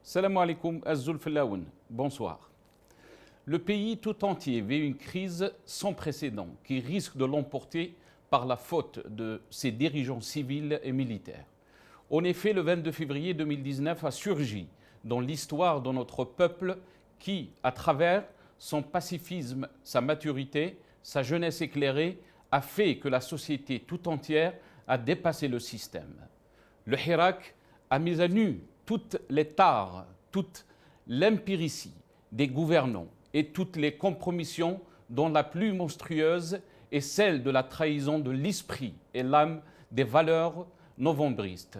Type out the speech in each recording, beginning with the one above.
Salam alaikum, Azul Filaoun. Bonsoir. Le pays tout entier vit une crise sans précédent qui risque de l'emporter par la faute de ses dirigeants civils et militaires. En effet, le 22 février 2019 a surgi dans l'histoire de notre peuple qui, à travers son pacifisme, sa maturité, sa jeunesse éclairée, a fait que la société tout entière a dépassé le système. Le Hirak a mis à nu toutes les tares, toute l'impéritie des gouvernants et toutes les compromissions dont la plus monstrueuse est celle de la trahison de l'esprit et l'âme des valeurs novembristes.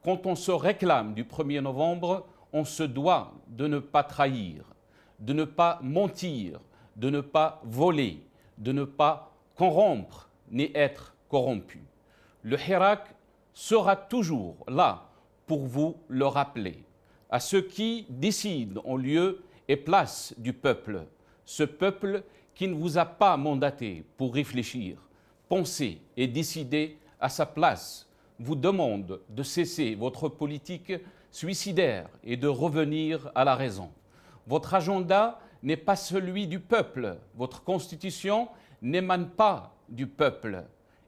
Quand on se réclame du 1er novembre, on se doit de ne pas trahir, de ne pas mentir, de ne pas voler, de ne pas corrompre ni être corrompu. Le Hirak sera toujours là pour vous le rappeler, à ceux qui décident en lieu et place du peuple, ce peuple qui ne vous a pas mandaté pour réfléchir, penser et décider à sa place, vous demande de cesser votre politique suicidaire et de revenir à la raison. Votre agenda n'est pas celui du peuple, votre constitution n'émane pas du peuple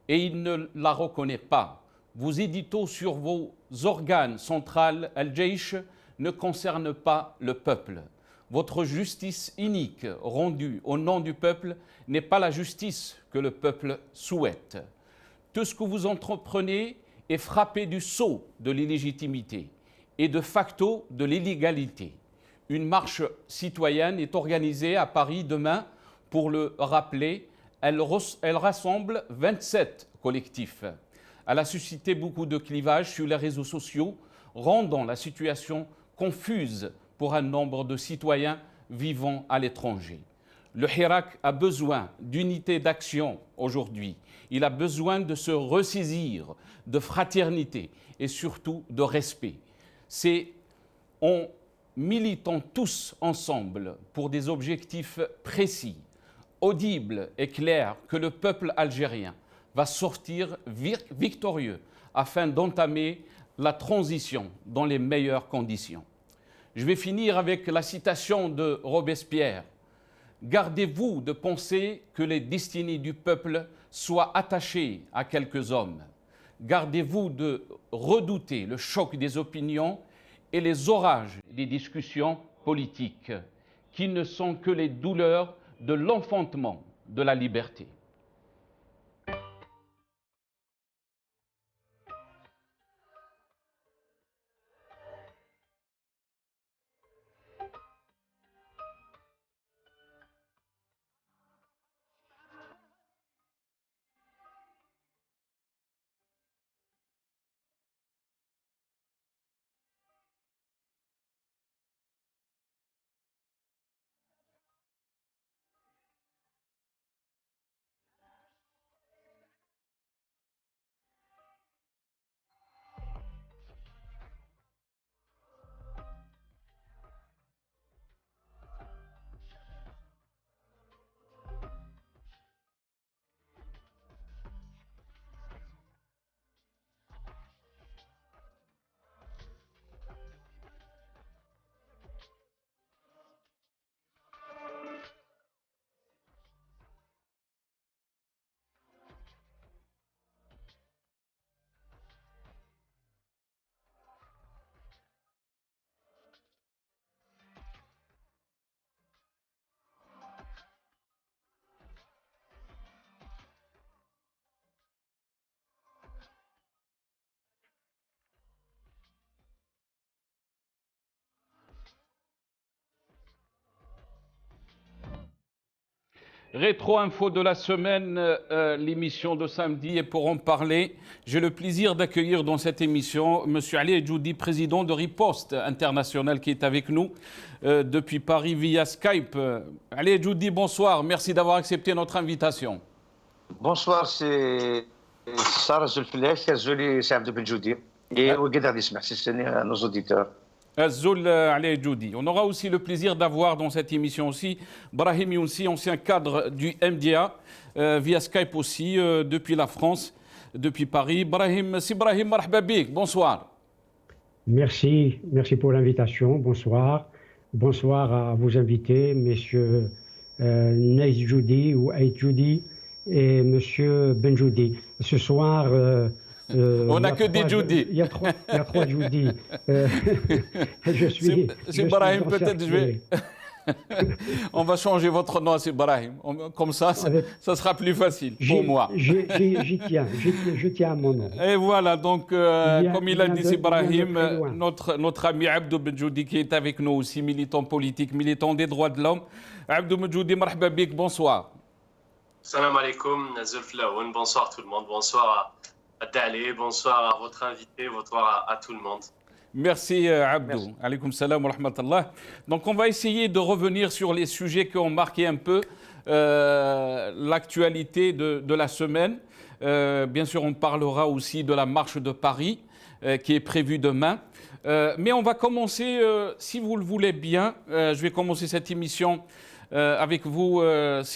et il ne la reconnaît pas. Vos éditos sur vos organes centrales, Al-Jaish, ne concernent pas le peuple. Votre justice unique rendue au nom du peuple n'est pas la justice que le peuple souhaite. Tout ce que vous entreprenez est frappé du sceau de l'illégitimité et de facto de l'illégalité. Une marche citoyenne est organisée à Paris demain pour le rappeler. Elle rassemble 27 collectifs. Elle a suscité beaucoup de clivages sur les réseaux sociaux, rendant la situation confuse pour un nombre de citoyens vivant à l'étranger. Le Hirak a besoin d'unité d'action aujourd'hui. Il a besoin de se ressaisir, de fraternité et surtout de respect. C'est en militant tous ensemble pour des objectifs précis, audibles et clairs que le peuple algérien va sortir victorieux afin d'entamer la transition dans les meilleures conditions. Je vais finir avec la citation de Robespierre. Gardez-vous de penser que les destinées du peuple soient attachées à quelques hommes. Gardez-vous de redouter le choc des opinions et les orages des discussions politiques, qui ne sont que les douleurs de l'enfantement de la liberté. Rétro-info de la semaine, l'émission de samedi. Et pour en parler, j'ai le plaisir d'accueillir dans cette émission M. Ali Edjoudi, président de Riposte International, qui est avec nous depuis Paris via Skype. Ali Edjoudi, bonsoir. Merci d'avoir accepté notre invitation. Bonsoir, c'est Sarah Zulfilek, Zoli Saïd Benjoudi. Et merci à nos auditeurs. Azul Ali Edjoudi. On aura aussi le plaisir d'avoir dans cette émission aussi Brahim Younsi, ancien cadre du MDA, via Skype aussi, depuis la France, depuis Paris. Brahim, si Brahim, marhaba bik, bonsoir. Merci, merci pour l'invitation. Bonsoir. Bonsoir à vos invités, messieurs Naïs Joudi ou Aït Joudi et monsieur Benjoudi. Ce soir, On il y n'a a que des trois, Judy. il y a trois Joudi. Euh, C'est je suis Ibrahim, peut-être je vais. encerclé. On va changer votre nom, c'est Ibrahim. Comme ça, Avec, ça sera plus facile pour moi. je tiens à mon nom. Et voilà, donc, comme il a dit, c'est Il vient de Ibrahim, très loin. notre ami Abdou Benjoudi qui est avec nous aussi, militant politique, militant des droits de l'homme. Abdou Benjoudi, marhaba bik, bonsoir. Salam alaikum, Zulf Laoun. Bonsoir tout le monde, bonsoir à Dalé, bonsoir à votre invité, bonsoir à tout le monde. Merci Abdou. Merci. Alaykoum salam wa rahmatullah. Donc on va essayer de revenir sur les sujets qui ont marqué un peu l'actualité de la semaine. Bien sûr, on parlera aussi de la marche de Paris qui est prévue demain. Mais on va commencer, si vous le voulez bien, je vais commencer cette émission avec vous,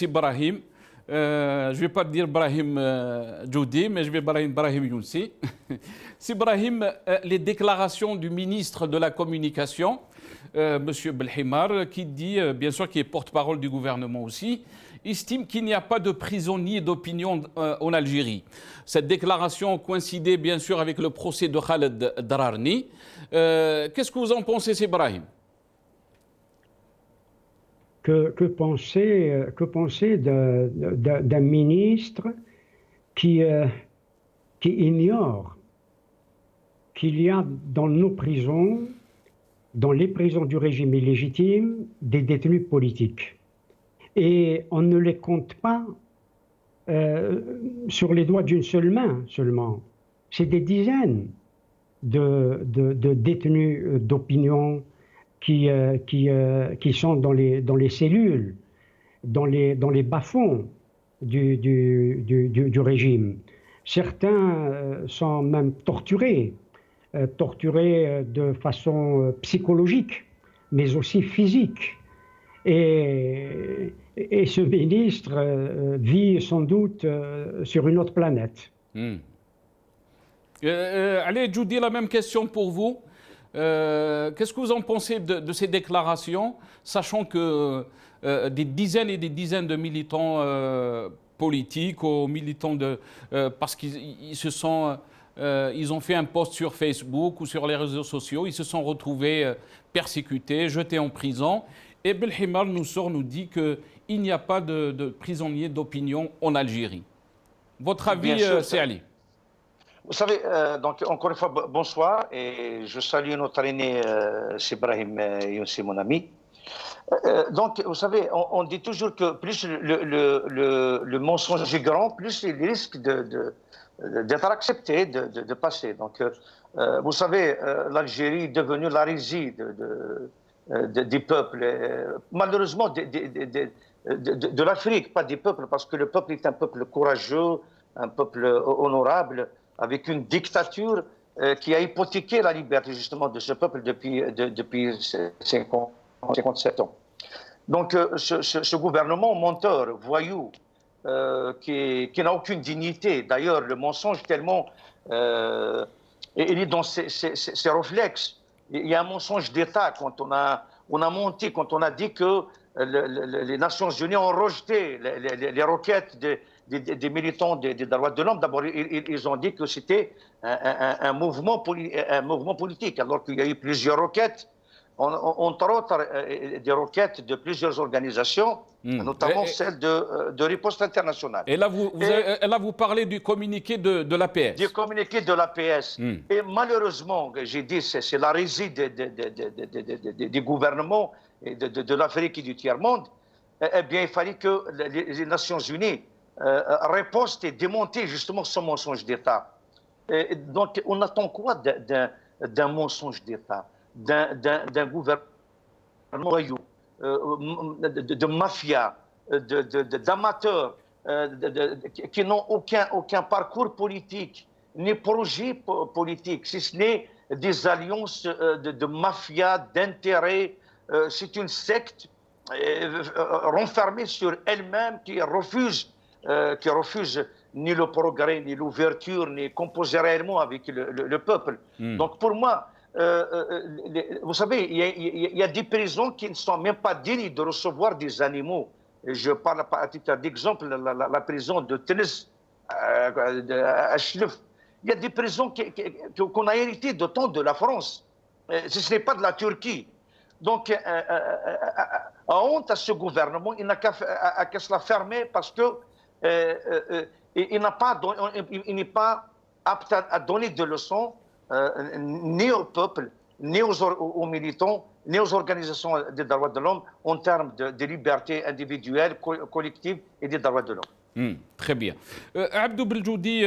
Ibrahim. Je ne vais pas dire Brahim Joudi, mais je vais dire Brahim Younsi. Ibrahim, les déclarations du ministre de la Communication, M. Belhimar, qui dit, bien sûr, qui est porte-parole du gouvernement aussi, estime qu'il n'y a pas de prisonniers d'opinion en Algérie. Cette déclaration coïncidait bien sûr avec le procès de Khaled Dararni. Qu'est-ce que vous en pensez, Ibrahim? Que penser d'un ministre qui ignore qu'il y a dans nos prisons, dans les prisons du régime illégitime, des détenus politiques. Et on ne les compte pas sur les doigts d'une seule main seulement. C'est des dizaines de détenus d'opinion qui sont dans les cellules, dans les bas-fonds du régime. Certains sont même torturés de façon psychologique, mais aussi physique. Et ce ministre vit sans doute sur une autre planète. Allez, Judy, la même question pour vous. Qu'est-ce que vous en pensez de ces déclarations, sachant que des dizaines et des dizaines de militants politiques ou militants parce qu'ils se sont... ils ont fait un post sur Facebook ou sur les réseaux sociaux, ils se sont retrouvés persécutés, jetés en prison. Et Belhimar nous dit qu'il n'y a pas de prisonniers d'opinion en Algérie. Votre avis, c'est Ali? Vous savez, donc encore une fois, bonsoir, et je salue notre aîné Ibrahim Younsi, mon ami. Donc, vous savez, on dit toujours que plus le mensonge est grand, plus il risque d'être accepté, de passer. Donc, vous savez, l'Algérie est devenue la risée des peuples, malheureusement de l'Afrique, pas des peuples, parce que le peuple est un peuple courageux, un peuple honorable, avec une dictature qui a hypothéqué la liberté justement de ce peuple depuis 57 ans. Donc ce gouvernement menteur, voyou, qui n'a aucune dignité, d'ailleurs le mensonge tellement, il est dans ses réflexes. Il y a un mensonge d'État quand on a menti, quand on a dit que les Nations Unies ont rejeté les requêtes des militants des droits de l'homme. D'abord, ils ont dit que c'était un mouvement politique, alors qu'il y a eu plusieurs requêtes, entre autres des requêtes de plusieurs organisations, notamment celle de Riposte Internationale. Et là, vous parlez du communiqué de l'APS. Du communiqué de l'APS. Et malheureusement, j'ai dit, c'est la risée des gouvernements de l'Afrique et du tiers-monde. Eh bien, il fallait que les Nations Unies ripostent et démontent justement ce mensonge d'État. Donc, on attend quoi d'un mensonge d'État, d'un gouvernement voyou, de mafia, d'amateurs qui n'ont aucun parcours politique, ni projet politique, si ce n'est des alliances de mafia, d'intérêts. C'est une secte renfermée sur elle-même qui refuse ni le progrès, ni l'ouverture, ni composer réellement avec le peuple. Donc pour moi, vous savez, il y a des prisons qui ne sont même pas dignes de recevoir des animaux. Je parle à titre d'exemple, la prison de Tunis, à Chlef. Il y a des prisons qu'on a héritées de temps de la France. Ce n'est pas de la Turquie. Donc, honte à ce gouvernement, il n'a qu'à se la fermer parce que il n'est pas apte à donner des leçons ni au peuple, ni aux militants, ni aux organisations des droits de l'homme en termes de liberté individuelle, collective et des droits de l'homme. Très bien. Abdou Beljoudi,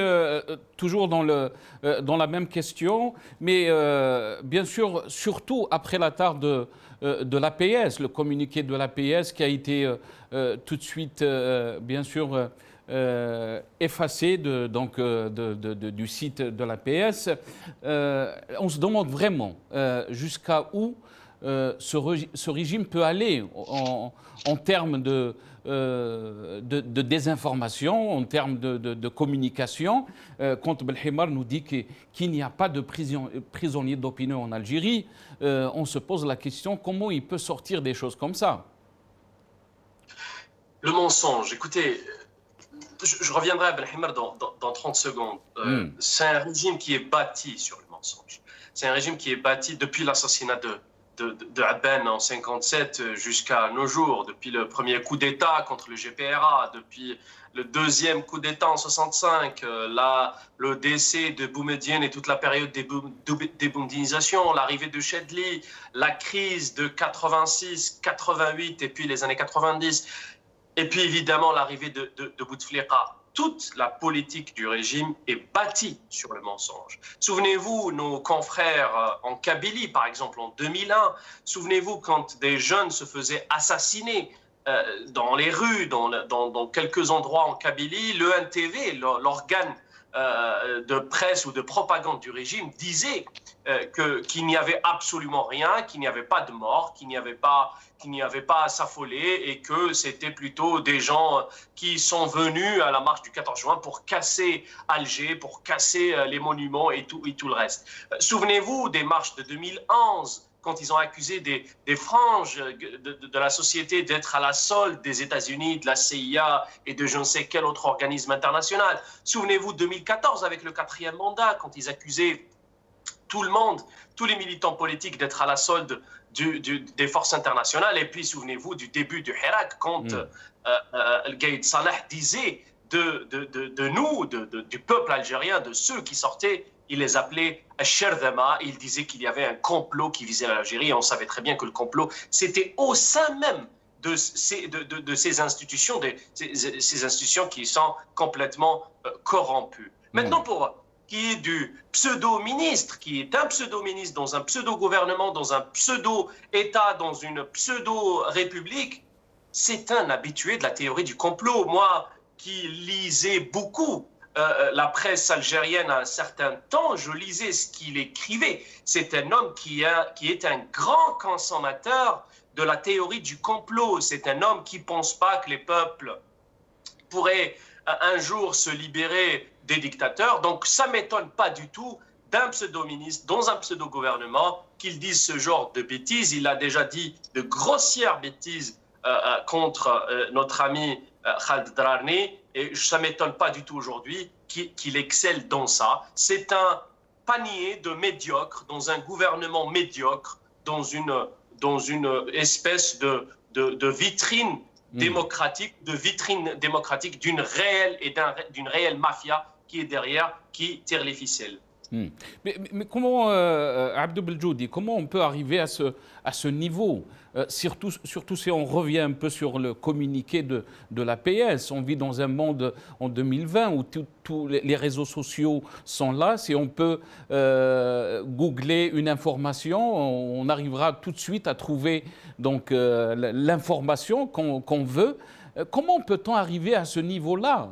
toujours dans la même question, mais bien sûr, surtout après l'attaque de l'APS, le communiqué de l'APS qui a été tout de suite, bien sûr, effacé du site de l'APS. On se demande vraiment jusqu'à où ce régime peut aller en termes de désinformation, en termes de communication. Quand Belhimar nous dit qu'il n'y a pas de prisonniers d'opinion en Algérie, on se pose la question comment il peut sortir des choses comme ça. Le mensonge, écoutez, je reviendrai à Belhimar dans 30 secondes. C'est un régime qui est bâti sur le mensonge. C'est un régime qui est bâti depuis l'assassinat de Aben en 1957 jusqu'à nos jours, depuis le premier coup d'État contre le GPRA, depuis le deuxième coup d'État en 1965, le décès de Boumediene et toute la période déboumedinisation, l'arrivée de Chedli, la crise de 86, 88 et puis les années 90, et puis évidemment l'arrivée de Bouteflika. Toute la politique du régime est bâtie sur le mensonge. Souvenez-vous, nos confrères en Kabylie, par exemple, en 2001, souvenez-vous quand des jeunes se faisaient assassiner dans les rues, dans quelques endroits en Kabylie, le NTV, l'organe de presse ou de propagande du régime, disait qu'il n'y avait absolument rien, qu'il n'y avait pas de mort, qu'il n'y avait pas à s'affoler et que c'était plutôt des gens qui sont venus à la marche du 14 juin pour casser Alger, pour casser les monuments et tout le reste. Souvenez-vous des marches de 2011, quand ils ont accusé des franges de la société d'être à la solde des États-Unis, de la CIA et de je ne sais quel autre organisme international. Souvenez-vous de 2014 avec le 4e mandat, quand ils accusaient tout le monde, tous les militants politiques d'être à la solde des forces internationales. Et puis souvenez-vous du début du Hirak, quand Gaïd Salah disait de nous, du peuple algérien, de ceux qui sortaient, il les appelait Sherdama. Il disait qu'il y avait un complot qui visait l'Algérie. On savait très bien que le complot, c'était au sein même de ces institutions, ces institutions qui sont complètement corrompues. Maintenant, pour qui est du pseudo-ministre, qui est un pseudo-ministre dans un pseudo-gouvernement, dans un pseudo-État, dans une pseudo-république, c'est un habitué de la théorie du complot. Moi, qui lisais beaucoup la presse algérienne à un certain temps, je lisais ce qu'il écrivait. C'est un homme qui est un grand consommateur de la théorie du complot. C'est un homme qui ne pense pas que les peuples pourraient un jour se libérer des dictateurs. Donc ça ne m'étonne pas du tout d'un pseudo-ministre dans un pseudo-gouvernement qu'il dise ce genre de bêtises. Il a déjà dit de grossières bêtises contre notre ami Khaled Drarni, et ça ne m'étonne pas du tout aujourd'hui qu'il excelle dans ça. C'est un panier de médiocres dans un gouvernement médiocre, dans une espèce de vitrine démocratique, d'une réelle mafia qui est derrière, qui tire les ficelles. Mais comment, Abdou Beljoudi, comment on peut arriver à ce niveau, surtout si on revient un peu sur le communiqué de l'APS. On vit dans un monde en 2020 où tous les réseaux sociaux sont là. Si on peut googler une information, on arrivera tout de suite à trouver donc, l'information qu'on veut. Comment peut-on arriver à ce niveau-là ?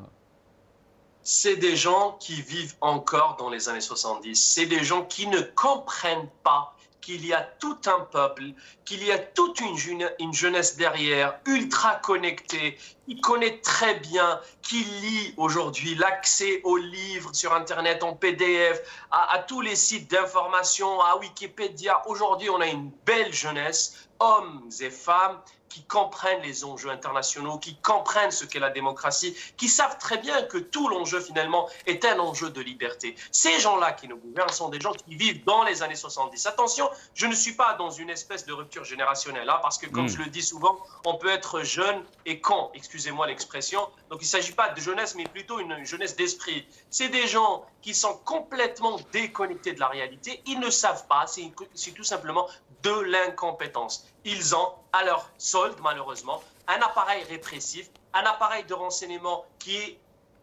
C'est des gens qui vivent encore dans les années 70. C'est des gens qui ne comprennent pas qu'il y a tout un peuple, qu'il y a toute une jeunesse derrière, ultra connectée, qui connaît très bien, qui lit aujourd'hui l'accès aux livres sur Internet en PDF, à tous les sites d'information, à Wikipédia. Aujourd'hui, on a une belle jeunesse, hommes et femmes, qui comprennent les enjeux internationaux, qui comprennent ce qu'est la démocratie, qui savent très bien que tout l'enjeu finalement est un enjeu de liberté. Ces gens-là qui nous gouvernent sont des gens qui vivent dans les années 70. Attention, je ne suis pas dans une espèce de rupture générationnelle, hein, parce que comme je le dis souvent, on peut être jeune et con, excusez-moi l'expression. Donc il ne s'agit pas de jeunesse, mais plutôt une jeunesse d'esprit. C'est des gens qui sont complètement déconnectés de la réalité. Ils ne savent pas, c'est tout simplement de l'incompétence. Ils ont à leur solde, malheureusement, un appareil répressif, un appareil de renseignement qui est,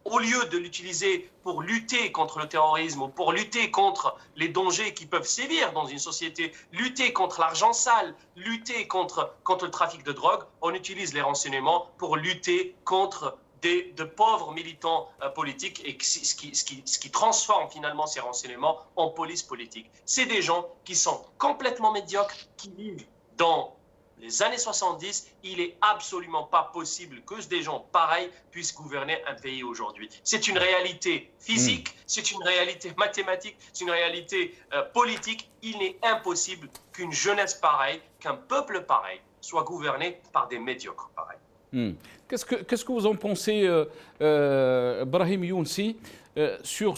au lieu de l'utiliser pour lutter contre le terrorisme ou pour lutter contre les dangers qui peuvent sévir dans une société, lutter contre l'argent sale, lutter contre le trafic de drogue, on utilise les renseignements pour lutter contre de pauvres militants politiques et ce qui transforme finalement ces renseignements en police politique. C'est des gens qui sont complètement médiocres, qui vivent dans les années 70. Il n'est absolument pas possible que des gens pareils puissent gouverner un pays aujourd'hui. C'est une réalité physique, c'est une réalité mathématique, c'est une réalité politique. Il n'est impossible qu'une jeunesse pareille, qu'un peuple pareil soit gouverné par des médiocres pareils. Qu'est-ce que vous en pensez, Brahim Younsi, sur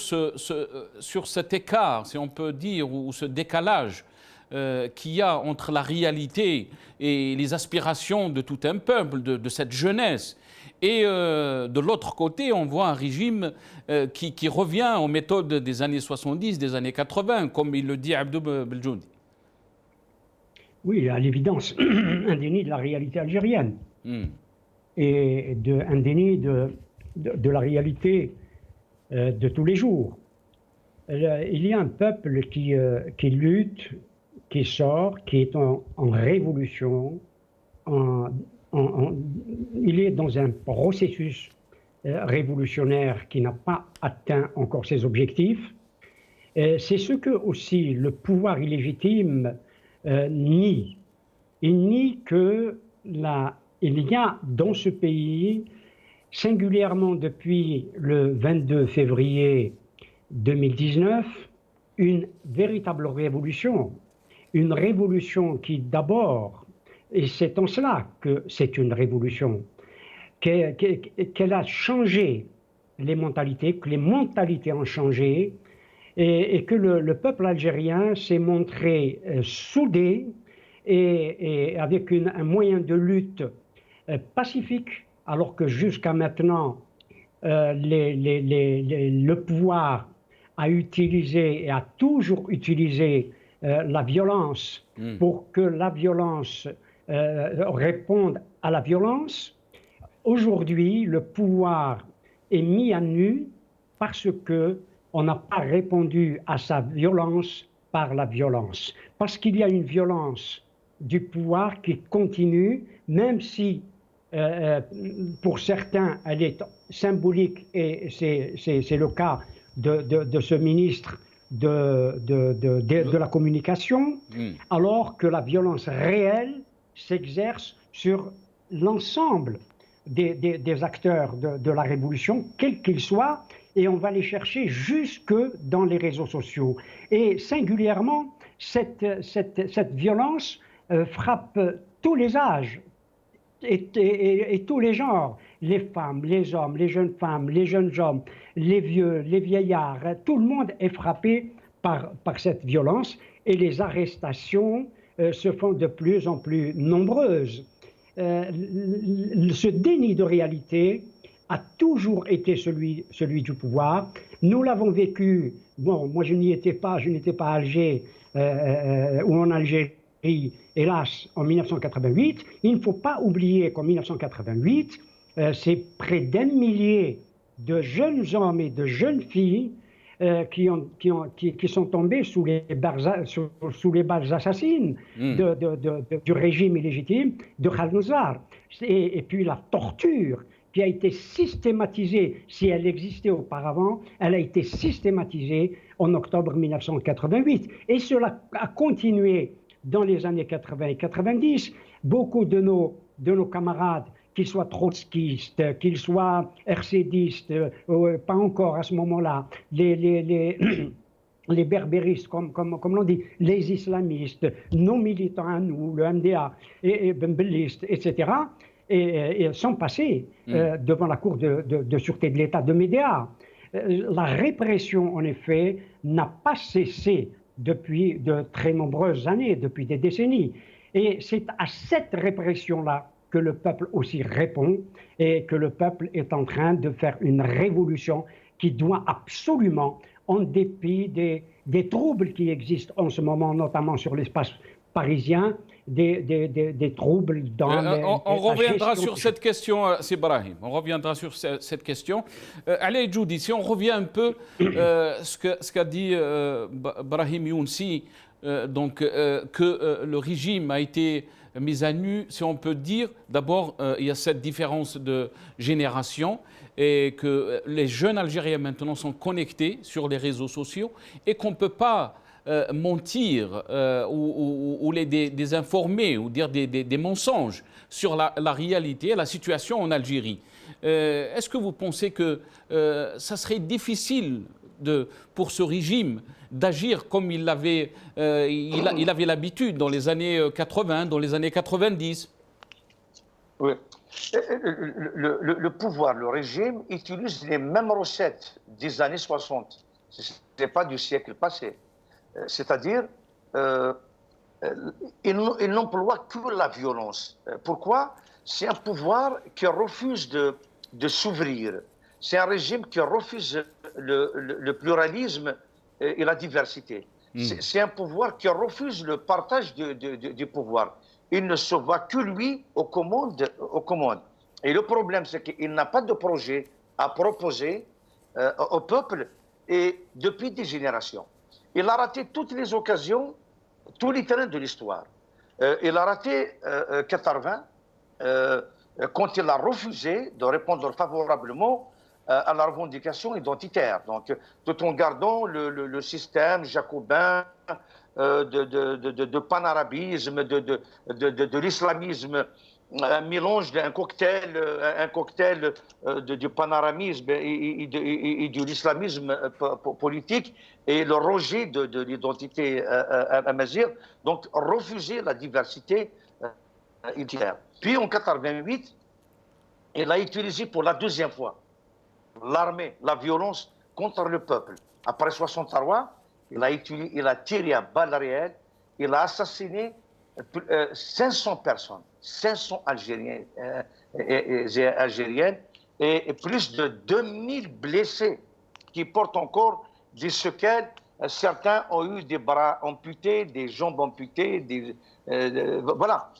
cet écart, si on peut dire, ou ce décalage qu'il y a entre la réalité et les aspirations de tout un peuple, de cette jeunesse. Et de l'autre côté, on voit un régime qui revient aux méthodes des années 70, des années 80, comme il le dit Abdou Beljoudi. Oui, à l'évidence, un déni de la réalité algérienne. Et un déni de la réalité de tous les jours. Il y a un peuple qui lutte, qui sort, qui est en révolution, il est dans un processus révolutionnaire qui n'a pas atteint encore ses objectifs. C'est ce que aussi le pouvoir illégitime nie. Il nie que il y a dans ce pays, singulièrement depuis le 22 février 2019, une véritable révolution. Une révolution qui d'abord, et c'est en cela que c'est une révolution, qu'elle a changé les mentalités, que les mentalités ont changé, et que le peuple algérien s'est montré soudé et avec un moyen de lutte pacifique, alors que jusqu'à maintenant, le pouvoir a utilisé et a toujours utilisé la violence pour que la violence réponde à la violence. Aujourd'hui, le pouvoir est mis à nu parce qu'on n'a pas répondu à sa violence par la violence. Parce qu'il y a une violence du pouvoir qui continue, même si pour certains elle est symbolique, et c'est le cas de ce ministre de la communication, alors que la violence réelle s'exerce sur l'ensemble des acteurs de la révolution, quels qu'ils soient, et on va les chercher jusque dans les réseaux sociaux. Et singulièrement, cette violence frappe tous les âges et tous les genres, les femmes, les hommes, les jeunes femmes, les jeunes hommes, les vieux, les vieillards, tout le monde est frappé par cette violence, et les arrestations se font de plus en plus nombreuses. Ce déni de réalité a toujours été celui du pouvoir. Nous l'avons vécu, bon, moi je n'étais pas à Alger ou en Algérie, hélas, en 1988. Il ne faut pas oublier qu'en 1988, c'est près d'1 millier de jeunes hommes et de jeunes filles qui sont tombés sous les balles assassines du régime illégitime de Khalnouzar. Et puis la torture qui a été systématisée, si elle existait auparavant, elle a été systématisée en octobre 1988. Et cela a continué dans les années 80 et 90. Beaucoup de nos camarades, qu'ils soient trotskistes, qu'ils soient RCDistes, pas encore à ce moment-là, les berbéristes, comme l'on dit, les islamistes, nos militants à nous, le MDA, et bembellistes, etc., et sont passés devant la Cour de sûreté de l'État de Médéa. La répression, en effet, n'a pas cessé depuis de très nombreuses années, depuis des décennies. Et c'est à cette répression-là que le peuple aussi répond et que le peuple est en train de faire une révolution qui doit absolument, en dépit des troubles qui existent en ce moment, notamment sur l'espace parisien, des troubles dans on reviendra sur cette question, c'est Brahim. On reviendra sur cette question. Allez, Djoudi, si on revient un peu ce qu'a dit Brahim Younsi, que le régime a été mis à nu, si on peut dire. D'abord, il y a cette différence de génération et que les jeunes Algériens maintenant sont connectés sur les réseaux sociaux et qu'on ne peut pas mentir ou les désinformer ou dire des mensonges sur la réalité, la situation en Algérie. Est-ce que vous pensez que ça serait difficile pour ce régime d'agir comme il avait l'habitude dans les années 80, dans les années 90? Oui. Le pouvoir, le régime utilise les mêmes recettes des années 60. Ce n'est pas du siècle passé. C'est-à-dire, il n'emploie que la violence. Pourquoi? C'est un pouvoir qui refuse de s'ouvrir. C'est un régime qui refuse le pluralisme et la diversité. C'est un pouvoir qui refuse le partage du pouvoir. Il ne se voit que lui aux commandes. Et le problème, c'est qu'il n'a pas de projet à proposer au peuple et depuis des générations. Il a raté toutes les occasions, tous les terrains de l'histoire. Il a raté Qatar 20 quand il a refusé de répondre favorablement à la revendication identitaire. Donc, tout en gardant le système jacobin de panarabisme, de l'islamisme, un mélange d'un cocktail du panarabisme et de l'islamisme politique et le rejet de l'identité amazigh, donc refuser la diversité identitaire. Puis en 88, il a utilisé pour la deuxième fois l'armée, la violence contre le peuple. Après 63, il a tiré à balles réelles, il a assassiné 500 personnes, 500 Algériens et Algériennes, et plus de 2000 blessés qui portent encore des séquelles. Certains ont eu des bras amputés, des jambes amputées, voilà.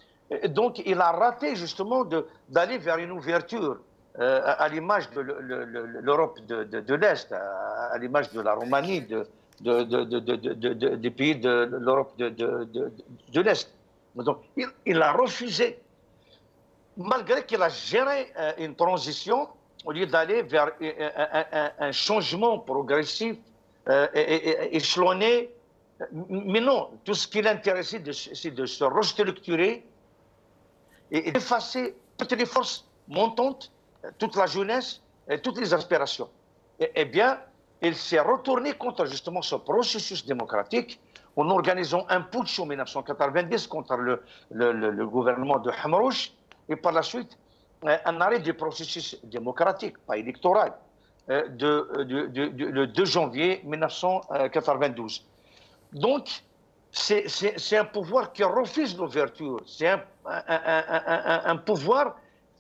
Donc il a raté justement d'aller vers une ouverture à l'image de l'Europe de l'Est, à l'image de la Roumanie, des pays de l'Europe de l'Est. Donc il a refusé, malgré qu'il a géré une transition, au lieu d'aller vers un changement progressif, échelonné. Mais non, tout ce qui l'intéressait, c'est de se restructurer et d'effacer toutes les forces montantes, toute la jeunesse et toutes les aspirations. Eh bien, il s'est retourné contre justement ce processus démocratique en organisant un putsch en 1990 contre le gouvernement de Hamrouch et par la suite un arrêt du processus démocratique, pas électoral, le 2 janvier 1992. Donc, c'est un pouvoir qui refuse l'ouverture, c'est un pouvoir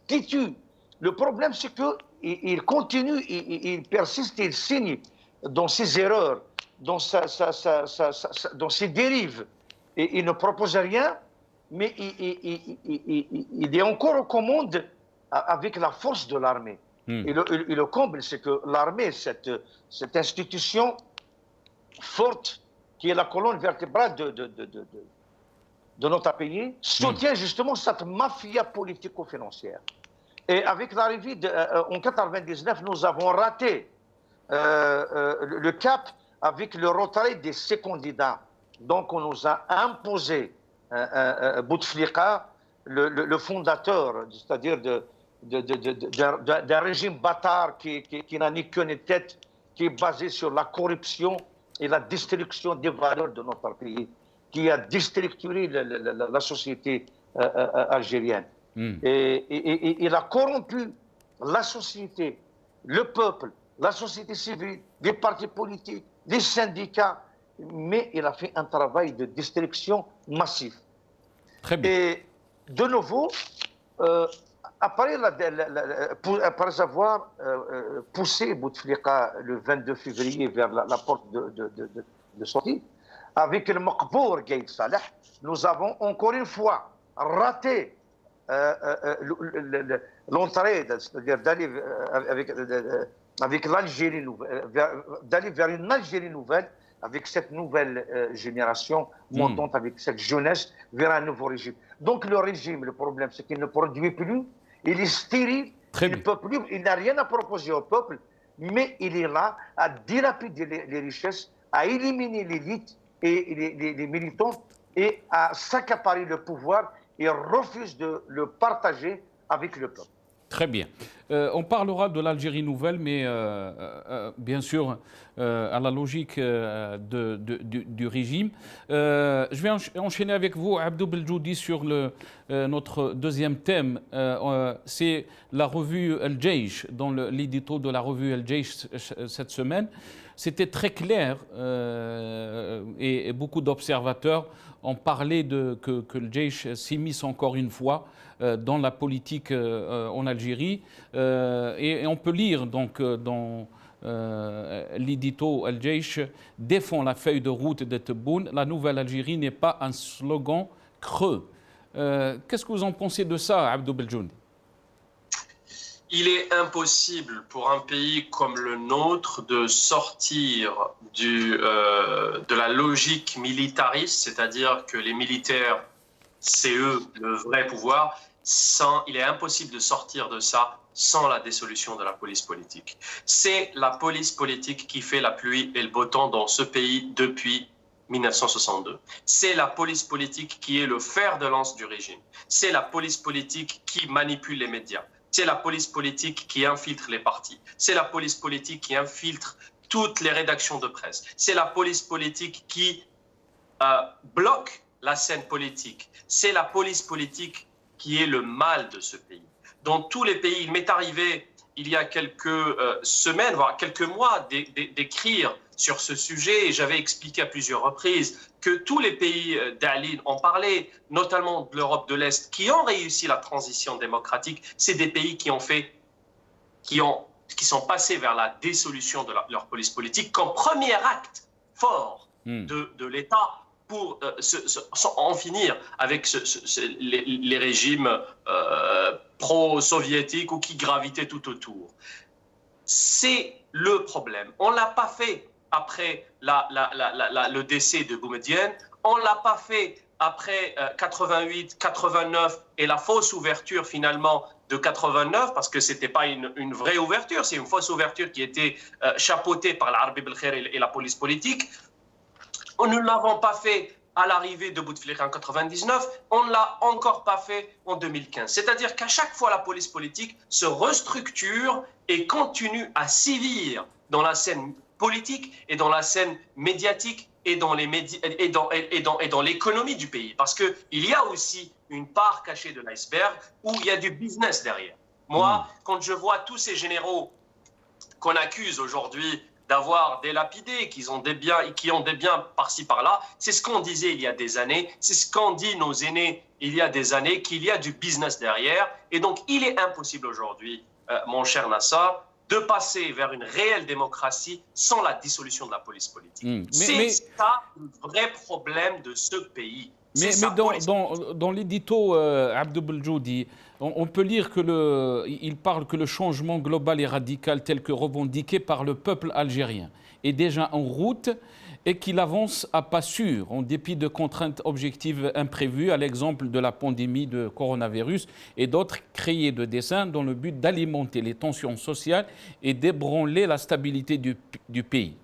qui tue. Le problème, c'est qu'il continue, il persiste, il signe dans ses erreurs, dans ses dérives. Et il ne propose rien, mais il est encore aux commandes avec la force de l'armée. Et le comble, c'est que l'armée, cette institution forte, qui est la colonne vertébrale de notre pays, soutient justement cette mafia politico-financière. Et avec l'arrivée en 1999, nous avons raté le cap avec le retrait de ces candidats. Donc on nous a imposé Bouteflika, le fondateur, c'est-à-dire d'un régime bâtard qui n'a ni queue ni tête, qui est basé sur la corruption et la destruction des valeurs de notre pays, qui a déstructuré la société algérienne. Et il a corrompu la société, le peuple, la société civile, les partis politiques, les syndicats, mais il a fait un travail de destruction massif. Très bien. Et de nouveau, après avoir poussé Bouteflika le 22 février vers la porte de sortie, avec le Maqbour Gaïd Salah, nous avons encore une fois raté l'entrée, c'est-à-dire d'aller avec l'Algérie nouvelle, d'aller vers une Algérie nouvelle, avec cette nouvelle génération montante, avec cette jeunesse, vers un nouveau régime. Donc le régime, le problème, c'est qu'il ne produit plus, il est stérile, il n'a rien à proposer au peuple, mais il est là à dilapider les richesses, à éliminer l'élite et les militants et à s'accaparer le pouvoir et refuse de le partager avec le peuple. Très bien. On parlera de l'Algérie nouvelle, mais bien sûr à la logique du régime. Je vais enchaîner avec vous, Abdou Beljoudi, sur notre deuxième thème. C'est la revue El Jaish, dans l'édito de la revue El Jaish cette semaine. C'était très clair et beaucoup d'observateurs ont parlé que le Jaish s'immisce encore une fois dans la politique en Algérie. Et on peut lire donc dans l'édito El Jaish défend la feuille de route de Tebboune. La nouvelle Algérie n'est pas un slogan creux. Qu'est-ce que vous en pensez de ça, Abdou Beljoudi? Il est impossible pour un pays comme le nôtre de sortir de la logique militariste, c'est-à-dire que les militaires, c'est eux le vrai pouvoir. Il est impossible de sortir de ça sans la dissolution de la police politique. C'est la police politique qui fait la pluie et le beau temps dans ce pays depuis 1962. C'est la police politique qui est le fer de lance du régime. C'est la police politique qui manipule les médias. C'est la police politique qui infiltre les partis. C'est la police politique qui infiltre toutes les rédactions de presse. C'est la police politique qui bloque la scène politique. C'est la police politique qui est le mal de ce pays. Dans tous les pays, il m'est arrivé, il y a quelques semaines, voire quelques mois, d'écrire sur ce sujet, et j'avais expliqué à plusieurs reprises que tous les pays d'Aline en parlaient, notamment de l'Europe de l'Est, qui ont réussi la transition démocratique. C'est des pays qui sont passés vers la dissolution de leur police politique comme premier acte fort de l'État pour en finir avec les régimes pro-soviétiques ou qui gravitaient tout autour. C'est le problème. On ne l'a pas fait après le décès de Boumedienne, on ne l'a pas fait après 88, 89 et la fausse ouverture finalement de 89, parce que ce n'était pas une vraie ouverture, c'est une fausse ouverture qui était chapeautée par l'Arbi Belkhair et la police politique. On ne l'avons pas fait à l'arrivée de Bouteflika en 99, on ne l'a encore pas fait en 2015. C'est-à-dire qu'à chaque fois, la police politique se restructure et continue à sévir dans la scène politique et dans la scène médiatique et dans l'économie du pays. Parce qu'il y a aussi une part cachée de l'iceberg où il y a du business derrière. Moi, quand je vois tous ces généraux qu'on accuse aujourd'hui d'avoir délapidé, qui ont des biens par-ci par-là, c'est ce qu'on disait il y a des années, c'est ce qu'ont dit nos aînés il y a des années, qu'il y a du business derrière. Et donc, il est impossible aujourd'hui, mon cher Nassar, de passer vers une réelle démocratie sans la dissolution de la police politique. C'est ça le vrai problème de ce pays. Mais dans l'édito Abdou Beljoudi, on peut lire qu'il parle que le changement global et radical tel que revendiqué par le peuple algérien est déjà en route et qu'il avance à pas sûrs en dépit de contraintes objectives imprévues, à l'exemple de la pandémie de coronavirus et d'autres créées de dessein dans le but d'alimenter les tensions sociales et d'ébranler la stabilité du pays.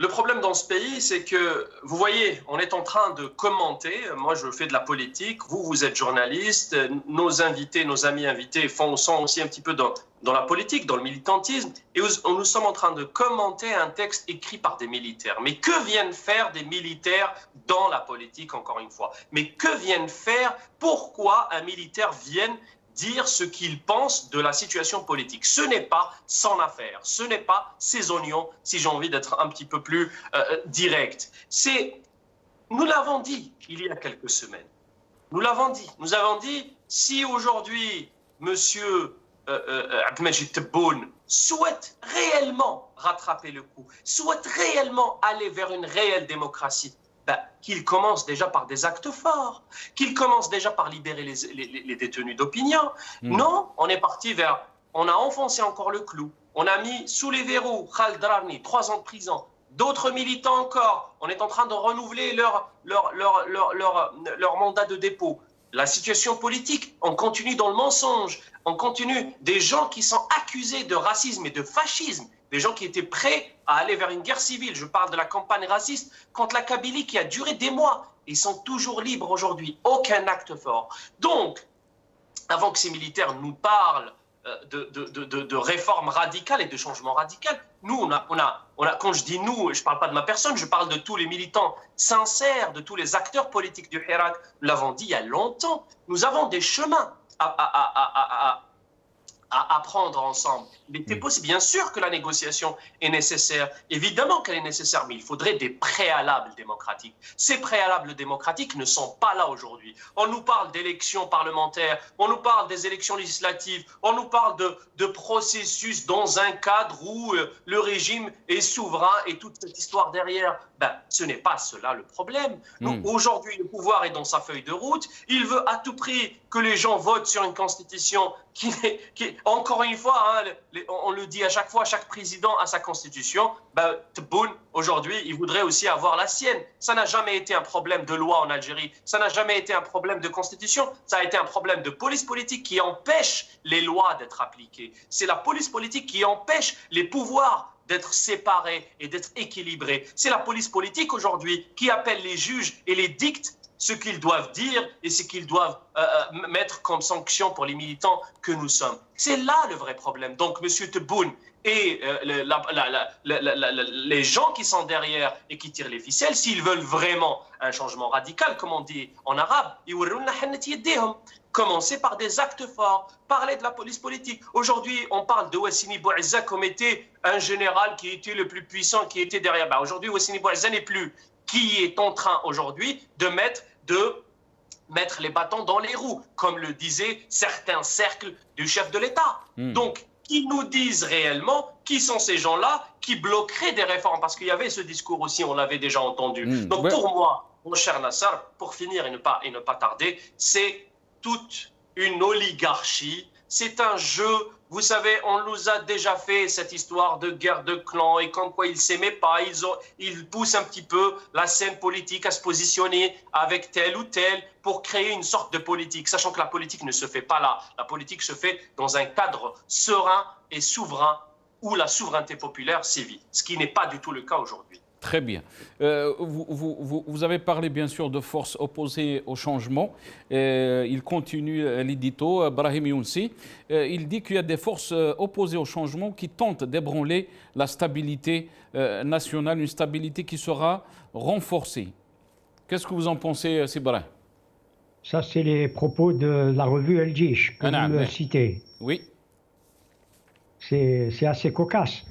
le problème dans ce pays, c'est que, vous voyez, on est en train de commenter. Moi, je fais de la politique. Vous êtes journaliste. Nos invités, nos amis invités sont aussi un petit peu dans la politique, dans le militantisme. Et nous sommes en train de commenter un texte écrit par des militaires. Mais que viennent faire des militaires dans la politique, encore une fois? Mais que viennent faire? Pourquoi un militaire vienne dire ce qu'il pense de la situation politique? Ce n'est pas son affaire, ce n'est pas ses oignons, si j'ai envie d'être un petit peu plus direct. Nous l'avons dit il y a quelques semaines, nous avons dit, si aujourd'hui monsieur Abdelmajid Tebboune souhaite réellement rattraper le coup, souhaite réellement aller vers une réelle démocratie, qu'il commence déjà par des actes forts, qu'il commence déjà par libérer les détenus d'opinion. Non, on est parti on a enfoncé encore le clou. On a mis sous les verrous Khaled Drarni, 3 ans de prison. D'autres militants encore. On est en train de renouveler leur mandat de dépôt. La situation politique, on continue dans le mensonge. On continue des gens qui sont accusés de racisme et de fascisme. Des gens qui étaient prêts à aller vers une guerre civile. Je parle de la campagne raciste contre la Kabylie qui a duré des mois. Ils sont toujours libres aujourd'hui. Aucun acte fort. Donc, avant que ces militaires nous parlent de réformes radicales et de changements radicaux, nous, on a, quand je dis nous, je ne parle pas de ma personne, je parle de tous les militants sincères, de tous les acteurs politiques du Hirak. Nous l'avons dit il y a longtemps. Nous avons des chemins à prendre ensemble. Il était possible, bien sûr que la négociation est nécessaire, évidemment qu'elle est nécessaire, mais il faudrait des préalables démocratiques. Ces préalables démocratiques ne sont pas là aujourd'hui. On nous parle d'élections parlementaires, on nous parle des élections législatives, on nous parle de processus dans un cadre où le régime est souverain et toute cette histoire derrière. Ce n'est pas cela le problème. Aujourd'hui, le pouvoir est dans sa feuille de route. Il veut à tout prix que les gens votent sur une constitution qui encore une fois, on le dit à chaque fois, chaque président a sa constitution. Tebboune, aujourd'hui, il voudrait aussi avoir la sienne. Ça n'a jamais été un problème de loi en Algérie. Ça n'a jamais été un problème de constitution. Ça a été un problème de police politique qui empêche les lois d'être appliquées. C'est la police politique qui empêche les pouvoirs d'être séparés et d'être équilibrés. C'est la police politique aujourd'hui qui appelle les juges et les dicte ce qu'ils doivent dire et ce qu'ils doivent mettre comme sanction pour les militants que nous sommes. C'est là le vrai problème. Donc, M. Tebboune et les gens qui sont derrière et qui tirent les ficelles, s'ils veulent vraiment un changement radical, comme on dit en arabe, commencer par des actes forts, parler de la police politique. Aujourd'hui, on parle de Wassini Bouazza comme était un général qui était le plus puissant, qui était derrière. Aujourd'hui, Wassini Bouazza n'est plus. Qui est en train aujourd'hui de mettre les bâtons dans les roues, comme le disaient certains cercles du chef de l'État. Donc, qu'ils nous disent réellement qui sont ces gens-là qui bloqueraient des réformes, parce qu'il y avait ce discours aussi, on l'avait déjà entendu. Donc, pour moi, mon cher Nassar, pour finir et ne pas tarder, c'est toute une oligarchie, c'est un jeu. Vous savez, on nous a déjà fait cette histoire de guerre de clans et comme quoi ils ne s'aimaient pas, ils poussent un petit peu la scène politique à se positionner avec tel ou tel pour créer une sorte de politique, sachant que la politique ne se fait pas là. La politique se fait dans un cadre serein et souverain où la souveraineté populaire sévit, ce qui n'est pas du tout le cas aujourd'hui. Très bien. Vous avez parlé bien sûr de forces opposées au changement. Il continue l'édito, Brahim Younsi. Il dit qu'il y a des forces opposées au changement qui tentent d'ébranler la stabilité nationale, une stabilité qui sera renforcée. Qu'est-ce que vous en pensez, Sibra? Ça, c'est les propos de la revue El Jish que vous me citez. Oui. C'est assez cocasse.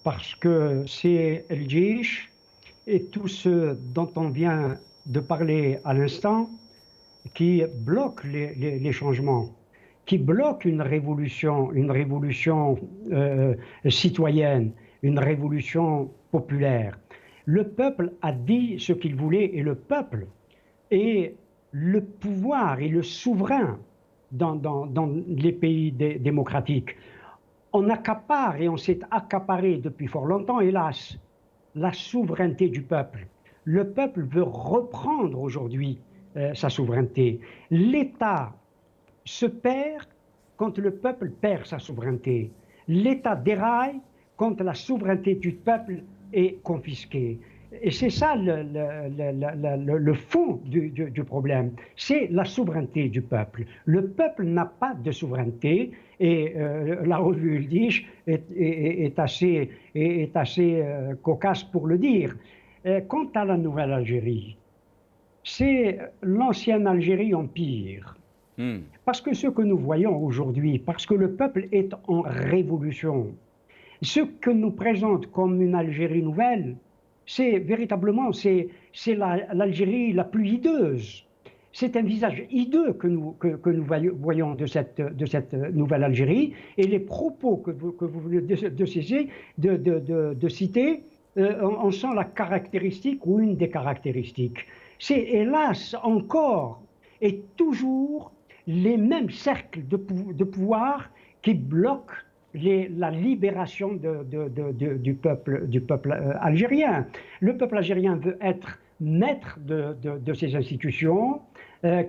Parce que c'est El Jish et tout ce dont on vient de parler à l'instant qui bloquent les changements, qui bloquent une révolution citoyenne, une révolution populaire. Le peuple a dit ce qu'il voulait et le peuple est le pouvoir et le souverain dans les pays démocratiques. On accapare et on s'est accaparé depuis fort longtemps, hélas, la souveraineté du peuple. Le peuple veut reprendre aujourd'hui sa souveraineté. L'État se perd quand le peuple perd sa souveraineté. L'État déraille quand la souveraineté du peuple est confisqué. Et c'est ça le fond du problème, c'est la souveraineté du peuple. Le peuple n'a pas de souveraineté et la revue Yildiz est assez cocasse pour le dire. Quant à la nouvelle Algérie, c'est l'ancienne Algérie en pire. Parce que ce que nous voyons aujourd'hui, parce que le peuple est en révolution, ce que nous présente comme une Algérie nouvelle, c'est véritablement l'Algérie la plus hideuse. C'est un visage hideux que nous voyons de cette nouvelle Algérie. Et les propos que vous venez de citer en sont la caractéristique ou une des caractéristiques. C'est hélas encore et toujours les mêmes cercles de pouvoir qui bloquent la libération du peuple algérien. Le peuple algérien veut être maître de ses institutions,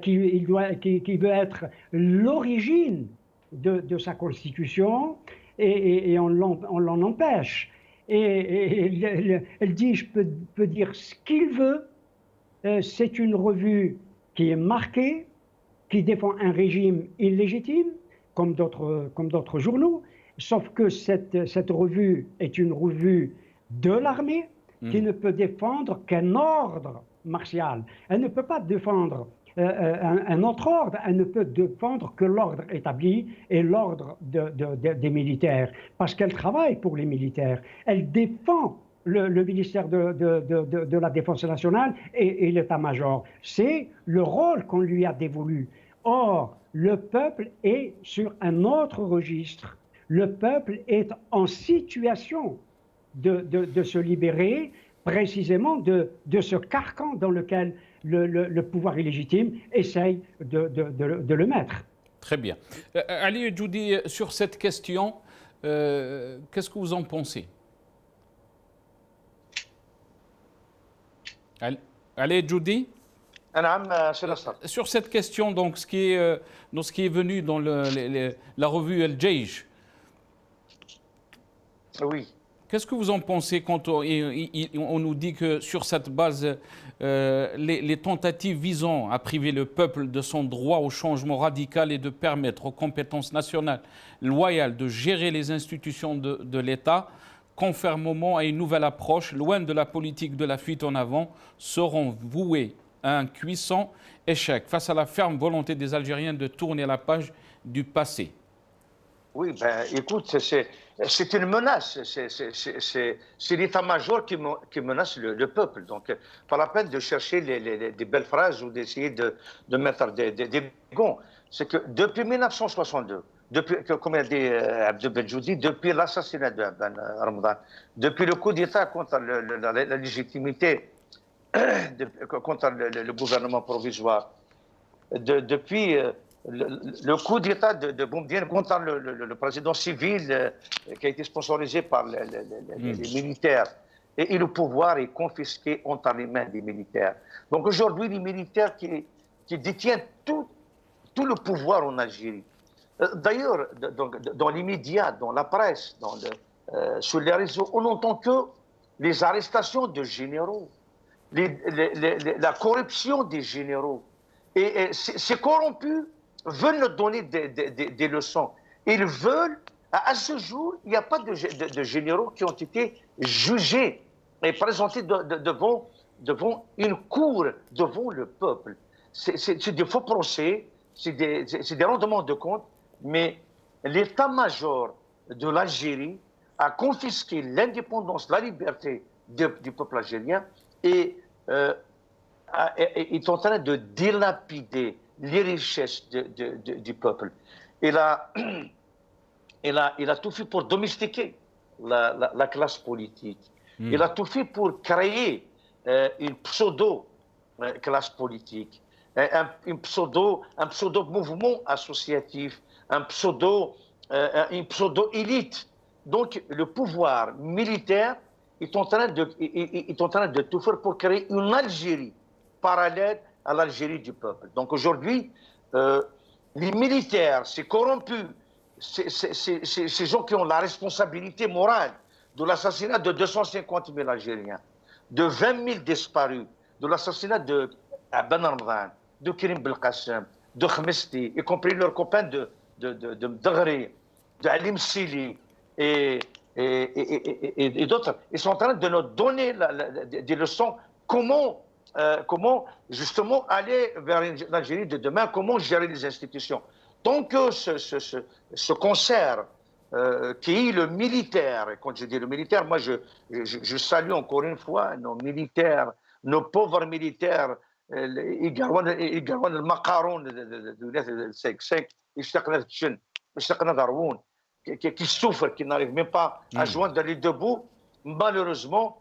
qui veut être l'origine de sa constitution, et on l'en empêche. Et elle dit, je peux dire ce qu'il veut, c'est une revue qui est marquée, qui défend un régime illégitime, comme d'autres journaux, sauf que cette revue est une revue de l'armée qui ne peut défendre qu'un ordre martial. Elle ne peut pas défendre un autre ordre, elle ne peut défendre que l'ordre établi et l'ordre des militaires, parce qu'elle travaille pour les militaires. Elle défend le ministère de la Défense nationale et l'état-major. C'est le rôle qu'on lui a dévolu. Or, le peuple est sur un autre registre. Le peuple est en situation de se libérer précisément de ce carcan dans lequel le pouvoir illégitime essaye de le mettre. Très bien. Ali Djoudi, sur cette question, qu'est-ce que vous en pensez? Ali Djoudi? Sur cette question, donc, ce qui est venu dans la revue El Jaysh. Oui. Qu'est-ce que vous en pensez quand on nous dit que sur cette base, les tentatives visant à priver le peuple de son droit au changement radical et de permettre aux compétences nationales loyales de gérer les institutions de l'État, conformément à une nouvelle approche, loin de la politique de la fuite en avant, seront vouées à un cuisant échec face à la ferme volonté des Algériens de tourner la page du passé? Oui, écoute, c'est une menace. C'est l'état-major qui menace le peuple. Donc, pas la peine de chercher des belles phrases ou d'essayer de mettre des gonds. C'est que depuis 1962, comme a dit Abdel Benjoudi, depuis l'assassinat de Ben Ramadan, depuis le coup d'État contre la légitimité, contre le gouvernement provisoire, depuis le coup d'État de Boumedienne contre le président civil qui a été sponsorisé par les militaires, et le pouvoir est confisqué entre les mains des militaires. Donc aujourd'hui, les militaires qui détiennent tout le pouvoir en Algérie. D'ailleurs, dans les médias, dans la presse, sur les réseaux, on n'entend que les arrestations de généraux, la corruption des généraux. Et ces corrompus veulent nous donner des leçons. Ils veulent, à ce jour, il n'y a pas de généraux qui ont été jugés et présentés devant une cour, devant le peuple. C'est des faux procès, c'est des rendements de compte, mais l'état-major de l'Algérie a confisqué l'indépendance, la liberté du peuple algérien et est en train de dilapider les richesses du peuple. Il a tout fait pour domestiquer la classe politique. Il a tout fait pour créer une pseudo-classe politique, un pseudo-mouvement associatif, une pseudo-élite. Donc le pouvoir militaire est en train de tout faire pour créer une Algérie parallèle à l'Algérie du peuple. Donc aujourd'hui, les militaires, ces corrompus, ces gens qui ont la responsabilité morale de l'assassinat de 250 000 Algériens, de 20 000 disparus, de l'assassinat de Ben Ramadan, de Karim Belkacem, de Khmesti, y compris leurs copains de Daghri, de Alim Sili et d'autres. Ils sont en train de nous donner des leçons comment justement aller vers l'Algérie de demain, comment gérer les institutions. Tant que ce concert qui est le militaire, et quand je dis le militaire, moi je salue encore une fois nos militaires, nos pauvres militaires, يقرون المقارون السكسك يشتقنا التشن يشتقنا داروون qui souffrent, qui n'arrivent même pas à joindre les deux bouts. Malheureusement,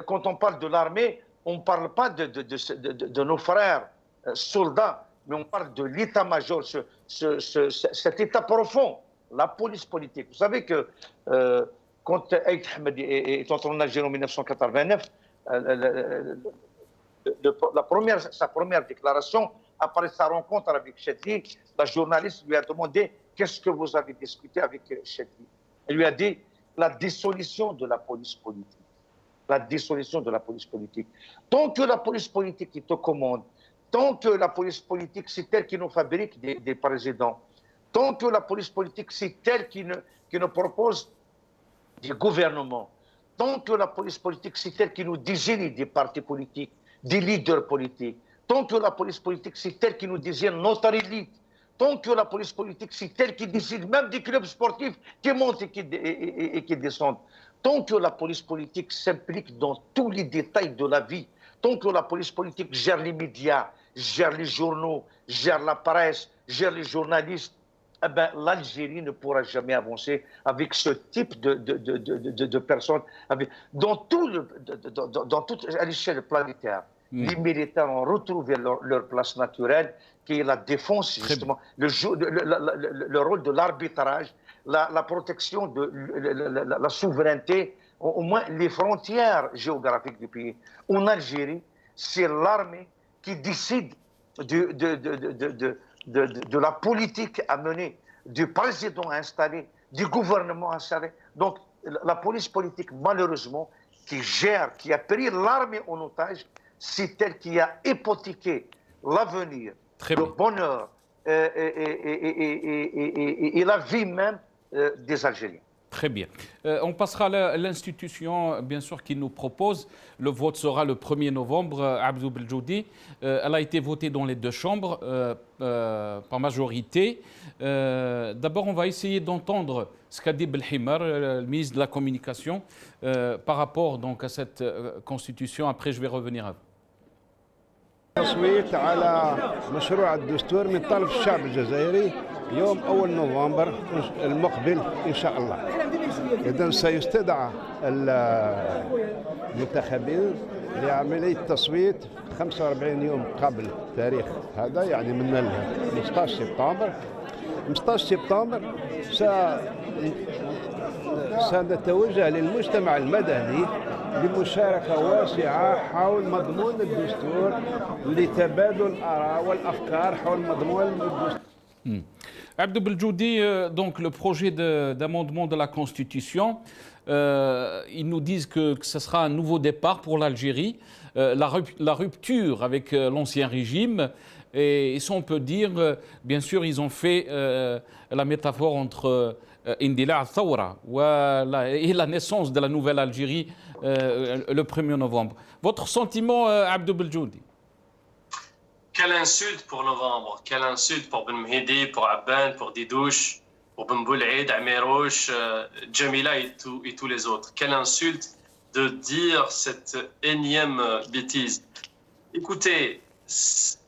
quand on parle de l'armée, on ne parle pas de nos frères soldats, mais on parle de l'état-major, cet état profond, la police politique. Vous savez que quand Aït Ahmed est entré en Algérie en 1989, sa première déclaration, après sa rencontre avec Chetli, la journaliste lui a demandé qu'est-ce que vous avez discuté avec Chetli. Elle lui a dit la dissolution de la police politique. La dissolution de la police politique. Tant que la police politique est aux commandes, tant que la police politique c'est elle qui nous fabrique des présidents, tant que la police politique c'est elle qui nous propose des gouvernements, tant que la police politique c'est elle qui nous désigne des partis politiques, des leaders politiques, tant que la police politique c'est elle qui nous désigne notre élite, tant que la police politique c'est elle qui décide même des clubs sportifs qui montent et qui descendent, tant que la police politique s'implique dans tous les détails de la vie, tant que la police politique gère les médias, gère les journaux, gère la presse, gère les journalistes, eh ben, l'Algérie ne pourra jamais avancer avec ce type de personnes. Dans toute à l'échelle planétaire, les militaires ont retrouvé leur place naturelle, qui est la défense, justement, le rôle de l'arbitrage, la protection de la souveraineté, au moins les frontières géographiques du pays. En Algérie, c'est l'armée qui décide de la politique à mener, du président installé, du gouvernement installé. Donc la police politique, malheureusement, qui gère, qui a pris l'armée en otage, c'est elle qui a hypothéqué l'avenir, le bonheur et la vie même des Algériens. Très bien. On passera à l'institution, bien sûr, qui nous propose. Le vote sera le 1er novembre. Abdou Beljoudi, elle a été votée dans les deux chambres par majorité. D'abord, on va essayer d'entendre ce qu'a dit Belhimar, le ministre de la Communication, par rapport donc, à cette constitution. Après, je vais revenir à vous. تصويت على مشروع الدستور من طرف الشعب الجزائري يوم 1 نوفمبر المقبل إن شاء الله. إذن سيستدعى المنتخبين لعملية التصويت 45 يوم قبل تاريخ هذا، يعني من 15 سبتمبر. 15 سبتمبر سنتوجه للمجتمع المدني لمشاركة واسعة حول مضمون الدستور لتبادل الآراء والأفكار حول مضمون الدستور. Abdou Beljoudi, donc le projet d'amendement de la Constitution, ils nous disent que ce sera un nouveau départ pour l'Algérie, la rupture avec l'ancien régime. Et si on peut dire, bien sûr, ils ont fait la métaphore entre Indila al-Thawra et la naissance de la nouvelle Algérie le 1er novembre. Votre sentiment, Abdou Beljoudi? Quelle insulte pour novembre, quelle insulte pour Ben Mehdi, pour Abban, pour Didouche, pour Ben Boulaïd, Amirouche, Jamila et tous les autres. Quelle insulte de dire cette énième bêtise. Écoutez,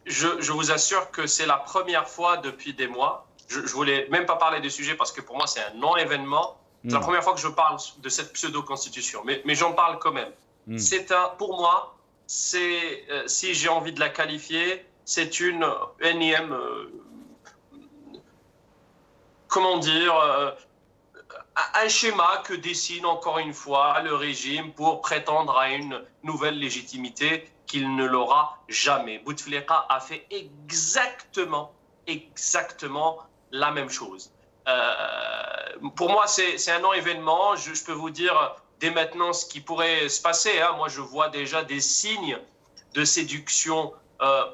je vous assure que c'est la première fois depuis des mois. Je ne voulais même pas parler du sujet parce que pour moi c'est un non-événement. C'est la première fois que je parle de cette pseudo-constitution, mais j'en parle quand même. Pour moi, si j'ai envie de la qualifier, c'est une énième, un schéma que dessine encore une fois le régime pour prétendre à une nouvelle légitimité qu'il ne l'aura jamais. Bouteflika a fait exactement la même chose. Pour moi, c'est un non-événement. Je peux vous dire dès maintenant ce qui pourrait se passer. Moi, je vois déjà des signes de séduction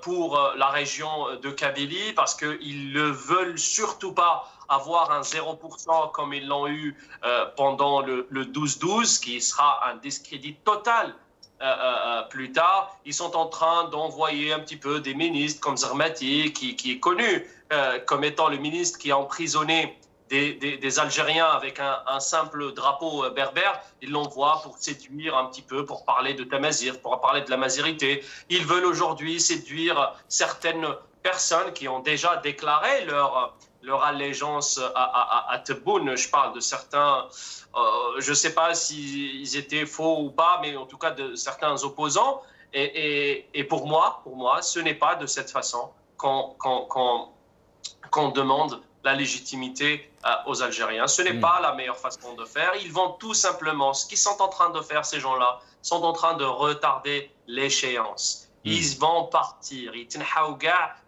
pour la région de Kabylie parce qu'ils ne veulent surtout pas avoir un 0% comme ils l'ont eu pendant le 12-12, qui sera un discrédit total plus tard. Ils sont en train d'envoyer un petit peu des ministres comme Zermati, qui est connu comme étant le ministre qui a emprisonné des Algériens avec un simple drapeau berbère. Ils l'envoient pour séduire un petit peu, pour parler de Tamazir, pour parler de la mazirité. Ils veulent aujourd'hui séduire certaines personnes qui ont déjà déclaré leur allégeance à Tebboune. Je parle de certains, je ne sais pas s'ils étaient faux ou pas, mais en tout cas de certains opposants. Et pour moi, ce n'est pas de cette façon qu'on demande la légitimité aux Algériens. Ce n'est pas la meilleure façon de faire. Ils vont tout simplement, ce qu'ils sont en train de faire, ces gens-là, sont en train de retarder l'échéance. Ils vont partir.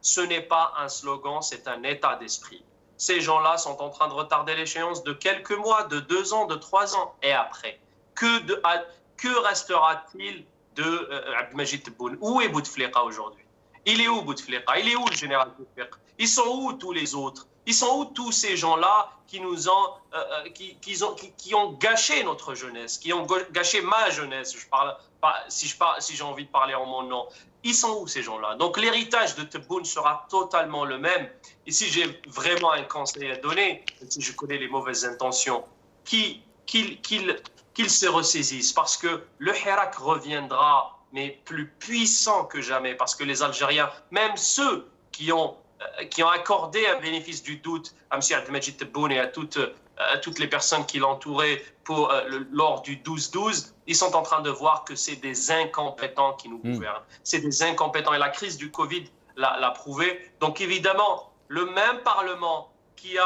Ce n'est pas un slogan, c'est un état d'esprit. Ces gens-là sont en train de retarder l'échéance de quelques mois, de 2 ans, de 3 ans. Et après, que restera-t-il de Abdelmajid Tebboune? Où est Bouteflika aujourd'hui? Il est où Bouteflika? Il est où le général Bouteflika? Ils sont où tous les autres? Ils sont où tous ces gens-là qui ont gâché notre jeunesse, qui ont gâché ma jeunesse? Je parle pas, si j'ai envie de parler en mon nom. Ils sont où ces gens-là? Donc l'héritage de Tebboune sera totalement le même. Et si j'ai vraiment un conseil à donner, si je connais les mauvaises intentions, qu'ils se ressaisissent, parce que le Hirak reviendra, mais plus puissant que jamais, parce que les Algériens, même ceux qui ont accordé un bénéfice du doute à M. Abdelmajid Tebboune et à toutes les personnes qui l'entouraient lors du 12-12, ils sont en train de voir que c'est des incompétents qui nous gouvernent. C'est des incompétents. Et la crise du Covid l'a prouvé. Donc évidemment, le même Parlement qui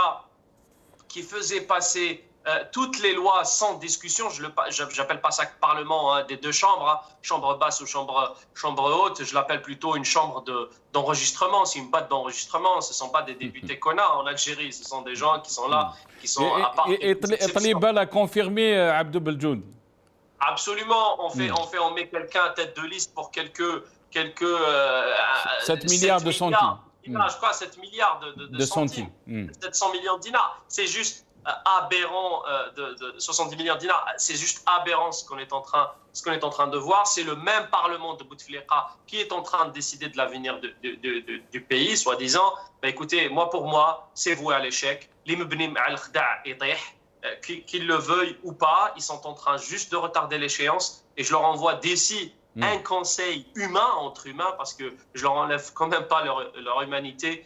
faisait passer toutes les lois sans discussion, je n'appelle pas ça Parlement des 2 chambres, chambre basse ou chambre haute, je l'appelle plutôt une chambre d'enregistrement, c'est une boîte d'enregistrement, ce ne sont pas des députés qu'on a en Algérie, ce sont des gens qui sont là, qui sont à part. Et Taliban l'a confirmé, Abdou Beljoud. Absolument, on met quelqu'un à tête de liste pour quelques 7 milliards de centimes. Je crois 7 milliards de centimes. 700 millions de dinars. C'est juste aberrant, de 70 millions de dinars. C'est juste aberrant ce qu'on est en train de voir. C'est le même Parlement de Bouteflika qui est en train de décider de l'avenir du pays, soi-disant. Écoutez, pour moi, c'est voué à l'échec. Les Mubnim al-Khda' et qu'ils le veuillent ou pas, ils sont en train juste de retarder l'échéance. Et je leur envoie d'ici un conseil humain entre humains, parce que je leur enlève quand même pas leur humanité.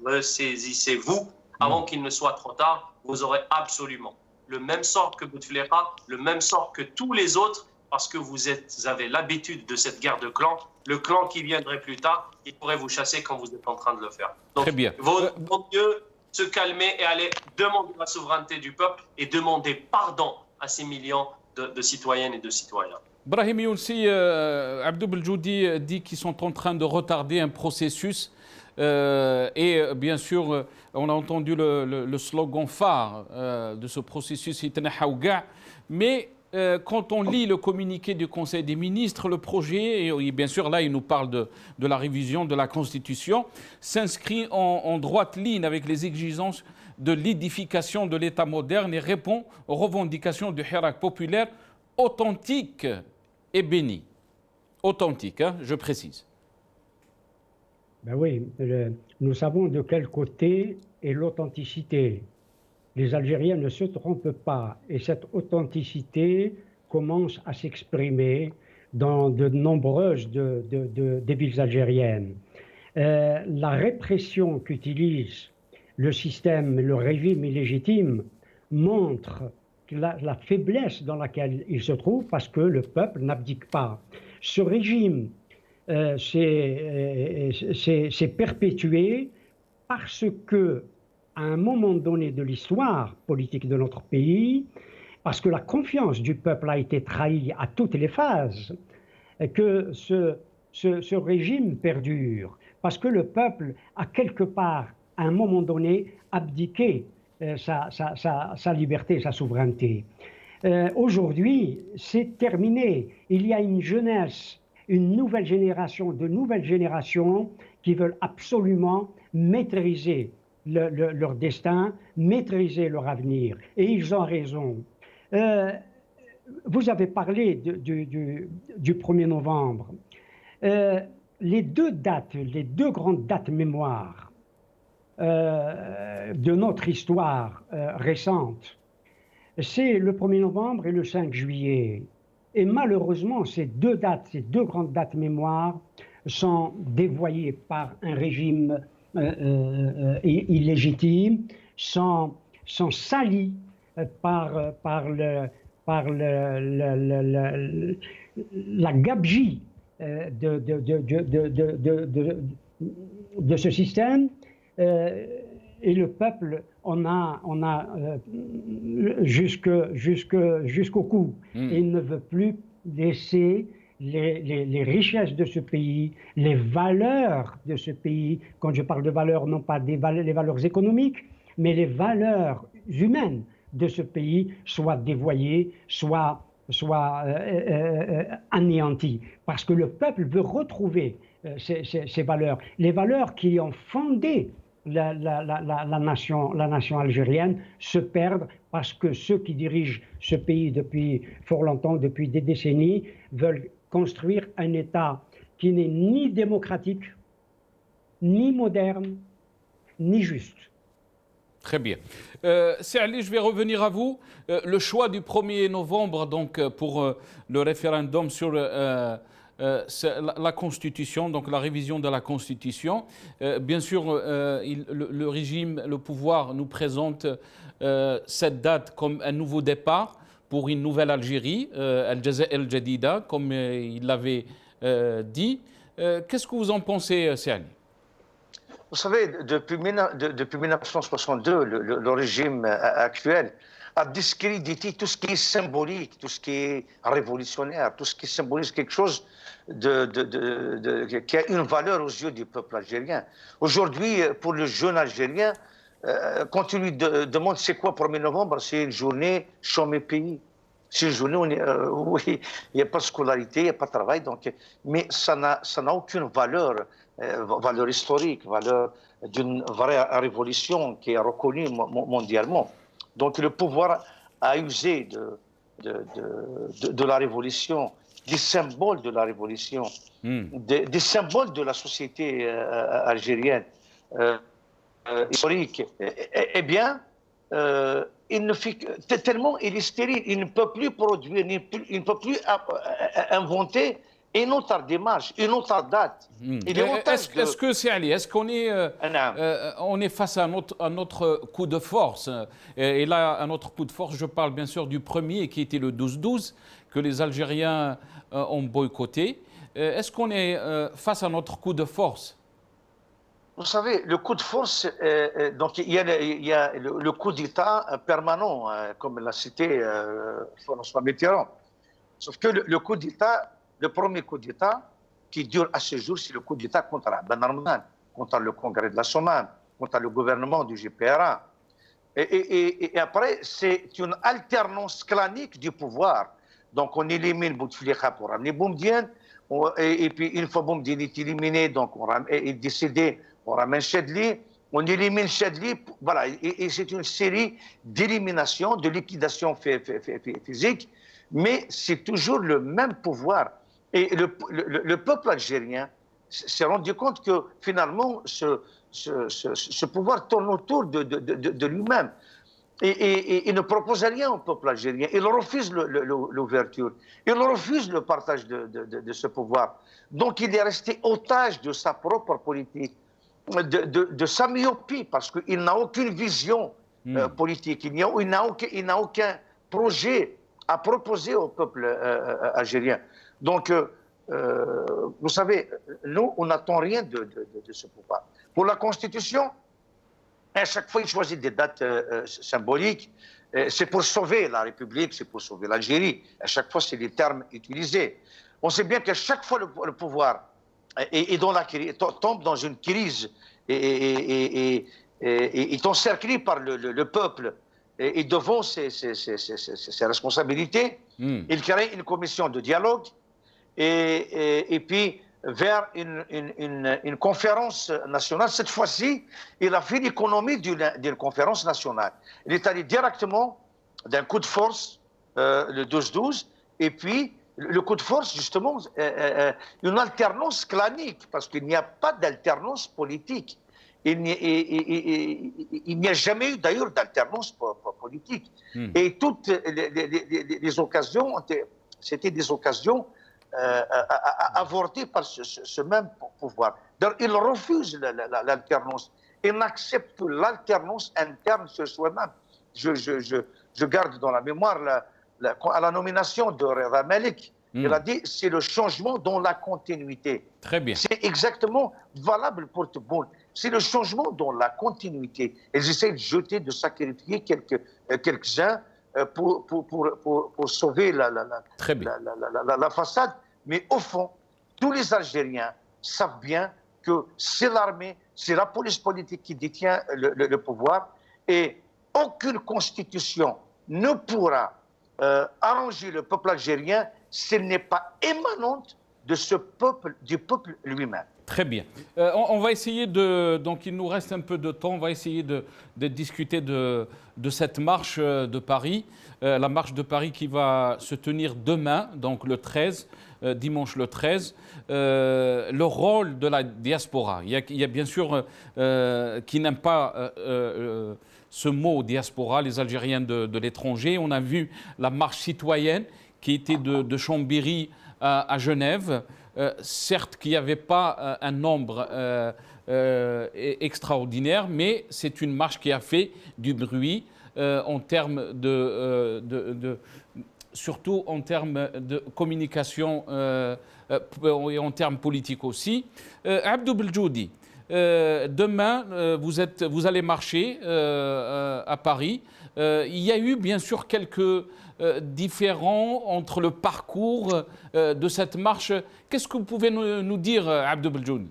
Ressaisissez-vous avant qu'il ne soit trop tard. Vous aurez absolument le même sort que Bouteflika, le même sort que tous les autres, parce que vous avez l'habitude de cette guerre de clans. Le clan qui viendrait plus tard, il pourrait vous chasser quand vous êtes en train de le faire. Donc, très bien. Vaut mieux se calmer et aller demander la souveraineté du peuple et demander pardon à ces millions de citoyennes et de citoyens. Brahim Younsi, Abdou Beljoudi dit qu'ils sont en train de retarder un processus et bien sûr, on a entendu le slogan phare de ce processus, mais quand on lit le communiqué du Conseil des ministres, le projet, et bien sûr là il nous parle de la révision de la Constitution, s'inscrit en droite ligne avec les exigences de l'édification de l'État moderne et répond aux revendications du Hirak populaire authentique et béni. Authentique, je précise. Ben oui, nous savons de quel côté est l'authenticité. Les Algériens ne se trompent pas et cette authenticité commence à s'exprimer dans de nombreuses des villes algériennes. La répression qu'utilise le système, le régime illégitime montre la faiblesse dans laquelle il se trouve parce que le peuple n'abdique pas. Ce régime s'est perpétué parce que, à un moment donné de l'histoire politique de notre pays, parce que la confiance du peuple a été trahie à toutes les phases, que ce régime perdure, parce que le peuple a quelque part à un moment donné, abdiquer sa liberté, sa souveraineté. Aujourd'hui, c'est terminé. Il y a une jeunesse, une nouvelle génération, de nouvelles générations qui veulent absolument maîtriser leur destin, maîtriser leur avenir. Et ils ont raison. Vous avez parlé du 1er novembre. Les deux grandes dates mémoire de notre histoire récente, c'est le 1er novembre et le 5 juillet. Et malheureusement, ces deux grandes dates mémoire, sont dévoyées par un régime illégitime, sont salies par la gabegie de ce système. Et le peuple on a jusqu'au cou. Il ne veut plus laisser les richesses de ce pays, les valeurs de ce pays. Quand je parle de valeurs, non pas les valeurs économiques, mais les valeurs humaines de ce pays soient dévoyées, soient anéanties. Parce que le peuple veut retrouver ces valeurs, les valeurs qui ont fondé la nation algérienne se perdent parce que ceux qui dirigent ce pays depuis fort longtemps, depuis des décennies, veulent construire un État qui n'est ni démocratique, ni moderne, ni juste. Très bien. Seali, je vais revenir à vous. Le choix du 1er novembre donc, pour le référendum sur la Constitution, donc la révision de la Constitution. Bien sûr, le régime, le pouvoir nous présente cette date comme un nouveau départ pour une nouvelle Algérie, Al-Jazair al-Jadida, comme il l'avait dit. Qu'est-ce que vous en pensez, Seali ? Vous savez, depuis 1962, le régime actuel a discrédité tout ce qui est symbolique, tout ce qui est révolutionnaire, tout ce qui symbolise quelque chose qui a une valeur aux yeux du peuple algérien. Aujourd'hui, pour le jeune Algérien, quand on lui demande c'est quoi 1er novembre, c'est une journée chômé pays. C'est une journée où il n'y a pas de scolarité, il n'y a pas de travail, donc, mais ça n'a aucune valeur historique, valeur d'une vraie révolution qui est reconnue mondialement. Donc le pouvoir a usé de la révolution, des symboles de la révolution, des symboles de la société algérienne historique. Eh bien, il ne fait tellement il est stérile, il ne peut plus produire, il ne peut plus inventer une autre démarche, une autre date. Est-ce que c'est Ali, est-ce qu'on est, on est face à un autre coup de force? Et là, un autre coup de force, je parle bien sûr du premier qui était le 12-12, que les Algériens ont boycotté. Est-ce qu'on est face à un autre coup de force? Vous savez, le coup de force, donc il y a le coup d'État permanent, comme l'a cité François Mitterrand. Sauf que le coup d'État, le premier coup d'État qui dure à ce jour, c'est le coup d'État contre Ben Arman, contre le Congrès de la Sommam, contre le gouvernement du GPRA. Et après, c'est une alternance clanique du pouvoir. Donc on élimine Bouteflika pour ramener Boumediene, et puis une fois Boumediene est éliminé, donc est décédé, on ramène Chedli, on élimine Chedli, voilà, et c'est une série d'éliminations, de liquidations physiques, mais c'est toujours le même pouvoir. Et le peuple algérien s'est rendu compte que finalement ce pouvoir tourne autour de lui-même. Et il ne propose rien au peuple algérien. Il refuse l'ouverture. Il refuse le partage de ce pouvoir. Donc il est resté otage de sa propre politique, de sa myopie, parce qu'il n'a aucune vision politique. Il n'a aucun projet à proposer au peuple algérien. Donc, vous savez, nous, on n'attend rien de ce pouvoir. Pour la Constitution, à chaque fois, il choisit des dates symboliques. C'est pour sauver la République, c'est pour sauver l'Algérie. À chaque fois, c'est les termes utilisés. On sait bien qu'à chaque fois, le pouvoir tombe dans une crise et est encerclé par le peuple et devant ses responsabilités, il crée une commission de dialogue et puis vers une conférence nationale. Cette fois-ci, il a fait l'économie d'une conférence nationale. Il est allé directement d'un coup de force, le 12-12, et puis le coup de force, justement, une alternance clanique, parce qu'il n'y a pas d'alternance politique. Il n'y a jamais eu d'ailleurs d'alternance politique. Et toutes les occasions, c'était des occasions avortées par ce même pouvoir. Donc, il refuse l'alternance. Il n'accepte l'alternance interne sur soi-même. Je garde dans la mémoire à la nomination de Reda Malik. Il a dit c'est le changement dans la continuité. Très bien. C'est exactement valable pour tout le monde. C'est le changement dans la continuité. Ils essaient de jeter, de sacrifier quelques-uns pour sauver la façade. Mais au fond, tous les Algériens savent bien que c'est l'armée, c'est la police politique qui détient le pouvoir et aucune constitution ne pourra arranger le peuple algérien s'il n'est pas émanante de ce peuple, du peuple lui-même. Très bien. On va essayer de... Donc il nous reste un peu de temps, on va essayer de discuter de cette marche de Paris, la marche de Paris qui va se tenir demain, donc le 13, dimanche le 13. Le rôle de la diaspora, il y a bien sûr qui n'aiment pas ce mot diaspora, les Algériens de l'étranger. On a vu la marche citoyenne qui était de Chambéry à Genève. Certes qu'il n'y avait pas un nombre extraordinaire, mais c'est une marche qui a fait du bruit en termes surtout en termes de communication et en termes politiques aussi. Abdou Beljoudi, demain, vous allez marcher à Paris. Il y a eu bien sûr quelques différents entre le parcours de cette marche. Qu'est-ce que vous pouvez nous dire, Abdou Beljoudi?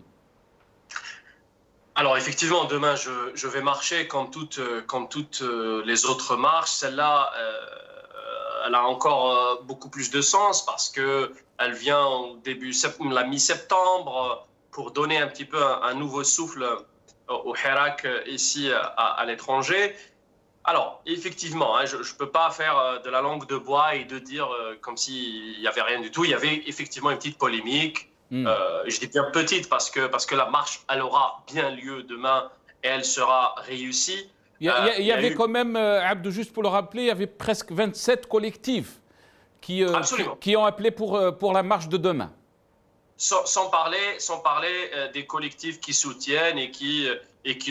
Alors effectivement, demain, je vais marcher comme toutes les autres marches. Celle-là, elle a encore beaucoup plus de sens parce qu'elle vient au début, la mi-septembre, pour donner un petit peu un nouveau souffle au Hirak ici à l'étranger. Alors, effectivement, je ne peux pas faire de la langue de bois et de dire comme s'il n'y avait rien du tout. Il y avait effectivement une petite polémique. Je dis bien petite parce que la marche, elle aura bien lieu demain et elle sera réussie. Il y avait quand même, Abdou, juste pour le rappeler, il y avait presque 27 collectifs qui ont appelé pour la marche de demain. Sans parler des collectifs qui soutiennent et qui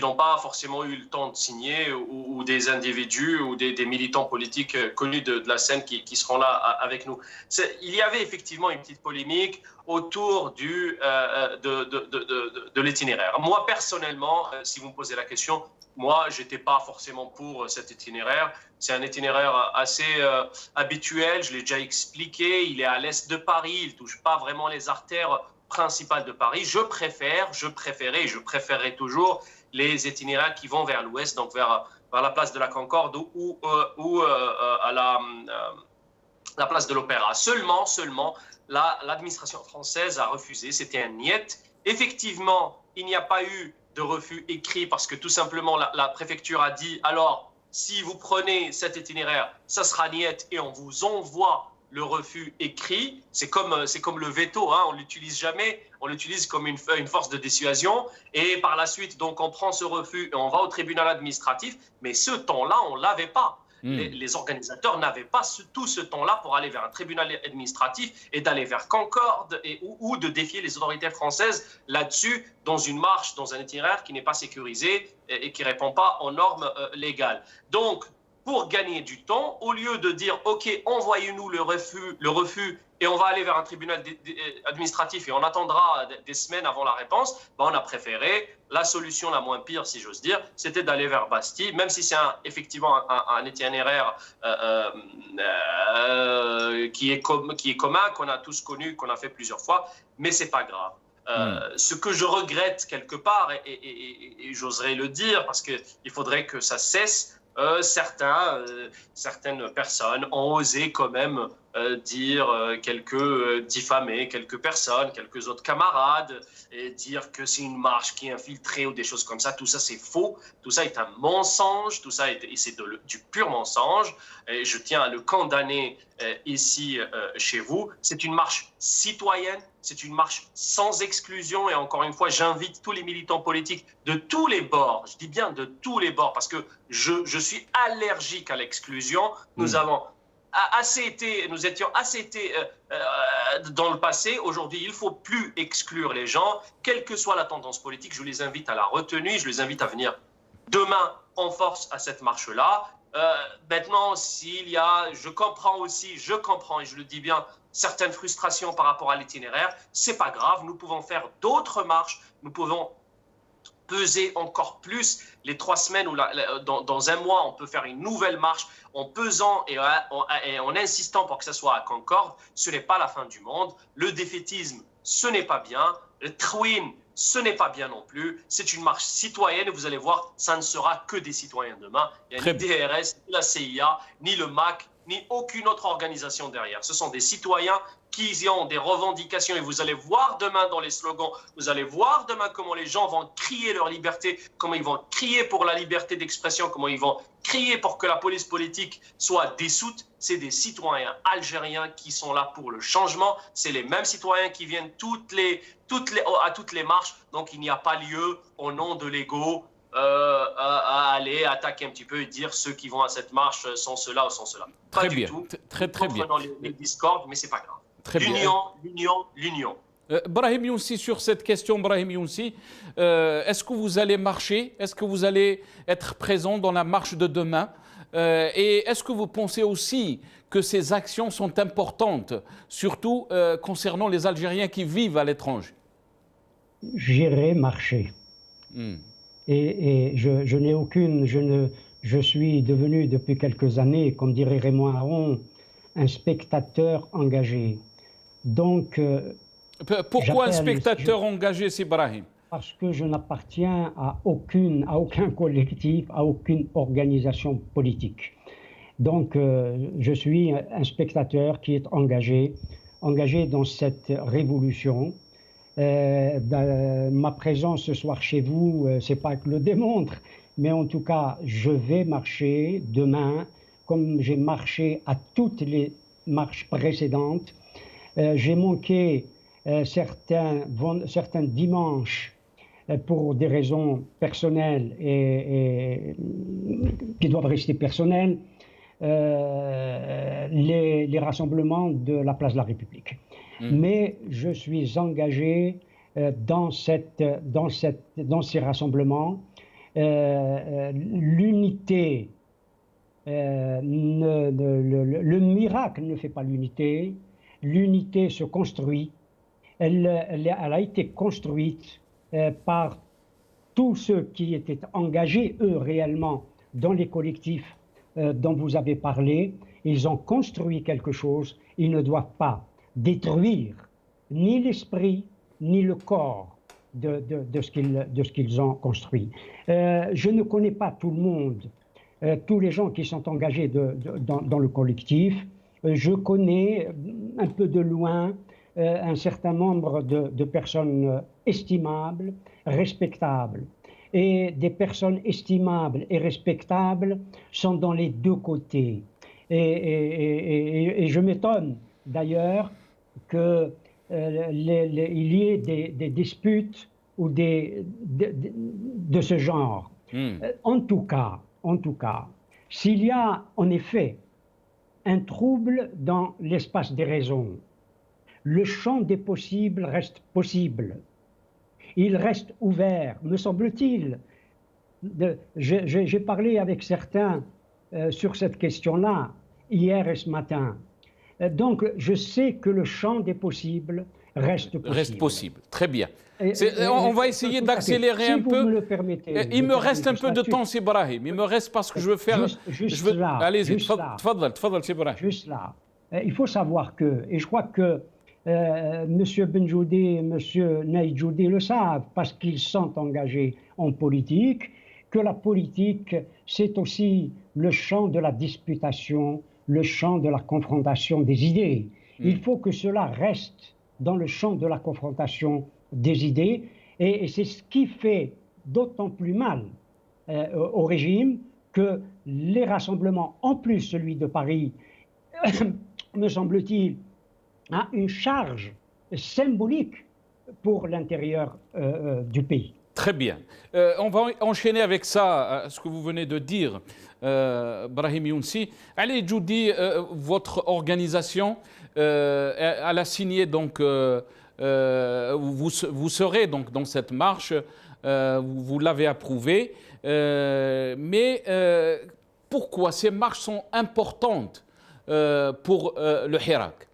n'ont pas forcément eu le temps de signer, ou des individus ou des militants politiques connus de la scène qui seront là avec nous. Il y avait effectivement une petite polémique autour de l'itinéraire. Moi, personnellement, si vous me posez la question, moi, je n'étais pas forcément pour cet itinéraire. C'est un itinéraire assez habituel, je l'ai déjà expliqué. Il est à l'est de Paris, il ne touche pas vraiment les artères principales de Paris. Je préférerais toujours les itinéraires qui vont vers l'ouest, donc vers la place de la Concorde ou à la place de l'Opéra. Seulement, l'administration française a refusé, c'était un niet. Effectivement, il n'y a pas eu de refus écrit parce que tout simplement la préfecture a dit alors si vous prenez cet itinéraire, ça sera niet et on vous envoie le refus écrit. C'est comme le veto, hein, on l'utilise jamais, on l'utilise comme une force de dissuasion et par la suite donc on prend ce refus et on va au tribunal administratif, mais ce temps-là on l'avait pas. Les organisateurs n'avaient pas tout ce temps-là pour aller vers un tribunal administratif et d'aller vers Concorde ou de défier les autorités françaises là-dessus dans une marche, dans un itinéraire qui n'est pas sécurisé et qui ne répond pas aux normes légales. Donc, pour gagner du temps, au lieu de dire « Ok, envoyez-nous le refus et on va aller vers un tribunal administratif et on attendra des semaines avant la réponse », on a préféré, la solution la moins pire, si j'ose dire, c'était d'aller vers Bastille, même si c'est effectivement un itinéraire qui est commun, qu'on a tous connu, qu'on a fait plusieurs fois, mais ce n'est pas grave. Ce que je regrette quelque part, et j'oserais le dire, parce qu'il faudrait que ça cesse, certaines personnes ont osé quand même diffamer quelques personnes, quelques autres camarades, et dire que c'est une marche qui est infiltrée ou des choses comme ça. Tout ça, c'est faux. Tout ça est un mensonge. Tout ça, c'est du pur mensonge. Et je tiens à le condamner ici chez vous. C'est une marche citoyenne. C'est une marche sans exclusion. Et encore une fois, j'invite tous les militants politiques de tous les bords. Je dis bien de tous les bords parce que je suis allergique à l'exclusion. Nous étions assez été dans le passé. Aujourd'hui, il ne faut plus exclure les gens, quelle que soit la tendance politique. Je les invite à la retenue, je les invite à venir demain en force à cette marche-là. Maintenant, je comprends, et je le dis bien, certaines frustrations par rapport à l'itinéraire. C'est pas grave, nous pouvons faire d'autres marches, nous pouvons peser encore plus les 3 semaines ou dans un mois, on peut faire une nouvelle marche en pesant et en insistant pour que ça soit à Concorde. Ce n'est pas la fin du monde. Le défaitisme, ce n'est pas bien. Le Trawin, ce n'est pas bien non plus. C'est une marche citoyenne et vous allez voir, ça ne sera que des citoyens demain. Il n'y a ni DRS, ni la CIA, ni le MAC, ni aucune autre organisation derrière. Ce sont des citoyens qui ont des revendications et vous allez voir demain dans les slogans, vous allez voir demain comment les gens vont crier leur liberté, comment ils vont crier pour la liberté d'expression, comment ils vont crier pour que la police politique soit dissoute. C'est des citoyens algériens qui sont là pour le changement. C'est les mêmes citoyens qui viennent à toutes les marches. Donc il n'y a pas lieu, au nom de l'ego, à aller attaquer un petit peu et dire ceux qui vont à cette marche sont ceux-là ou sont ceux-là. Pas du tout. Très bien. Les discordes, mais c'est pas grave. L'union. Brahim Younsi, sur cette question, est-ce que vous allez marcher? Est-ce que vous allez être présent dans la marche de demain? Et est-ce que vous pensez aussi que ces actions sont importantes, surtout concernant les Algériens qui vivent à l'étranger? J'irai marcher. Et je n'ai aucune... Je suis devenu depuis quelques années, comme dirait Raymond Aron, un spectateur engagé. Donc, pourquoi un spectateur engagé, c'est Brahim? Parce que je n'appartiens à aucun collectif, à aucune organisation politique. Donc, je suis un spectateur qui est engagé dans cette révolution. Ma présence ce soir chez vous, c'est pas que le démontre, mais en tout cas, je vais marcher demain, comme j'ai marché à toutes les marches précédentes. J'ai manqué certains dimanches pour des raisons personnelles et qui doivent rester personnelles, les rassemblements de la place de la République. Mais je suis engagé dans ces rassemblements. L'unité, le miracle ne fait pas l'unité. L'unité se construit. Elle a été construite par tous ceux qui étaient engagés, eux, réellement, dans les collectifs dont vous avez parlé. Ils ont construit quelque chose. Ils ne doivent pas détruire ni l'esprit, ni le corps de ce qu'ils ont construit. Je ne connais pas tout le monde, tous les gens qui sont engagés dans le collectif. Je connais un peu de loin un certain nombre de personnes estimables, respectables. Et des personnes estimables et respectables sont dans les deux côtés. Et je m'étonne d'ailleurs qu'il y ait des disputes ou de ce genre. En tout cas, s'il y a en effet un trouble dans l'espace des raisons, le champ des possibles reste possible. Il reste ouvert, me semble-t-il. J'ai parlé avec certains sur cette question-là hier et ce matin. Donc, je sais que le champ des possibles reste possible. Reste possible, très bien. On va essayer d'accélérer un peu. Si vous me le permettez. Il me reste un peu de temps, c'est Brahim. Il me reste parce que je veux faire... Juste là. Allez-y, tfadal, c'est Brahim. Juste là. Il faut savoir que, et je crois que Monsieur Benjoudi et Monsieur Naïdjoudi le savent parce qu'ils sont engagés en politique, que la politique, c'est aussi le champ de la disputation, le champ de la confrontation des idées. Il faut que cela reste dans le champ de la confrontation des idées, et c'est ce qui fait d'autant plus mal au régime que les rassemblements, en plus celui de Paris, me semble-t-il, a une charge symbolique pour l'intérieur du pays. Très bien. On va enchaîner avec ça, ce que vous venez de dire, Brahim Younsi. Allez, Djoudi, votre organisation, elle a signé, donc, vous serez donc dans cette marche, vous l'avez approuvée, mais pourquoi ces marches sont importantes pour le Hirak?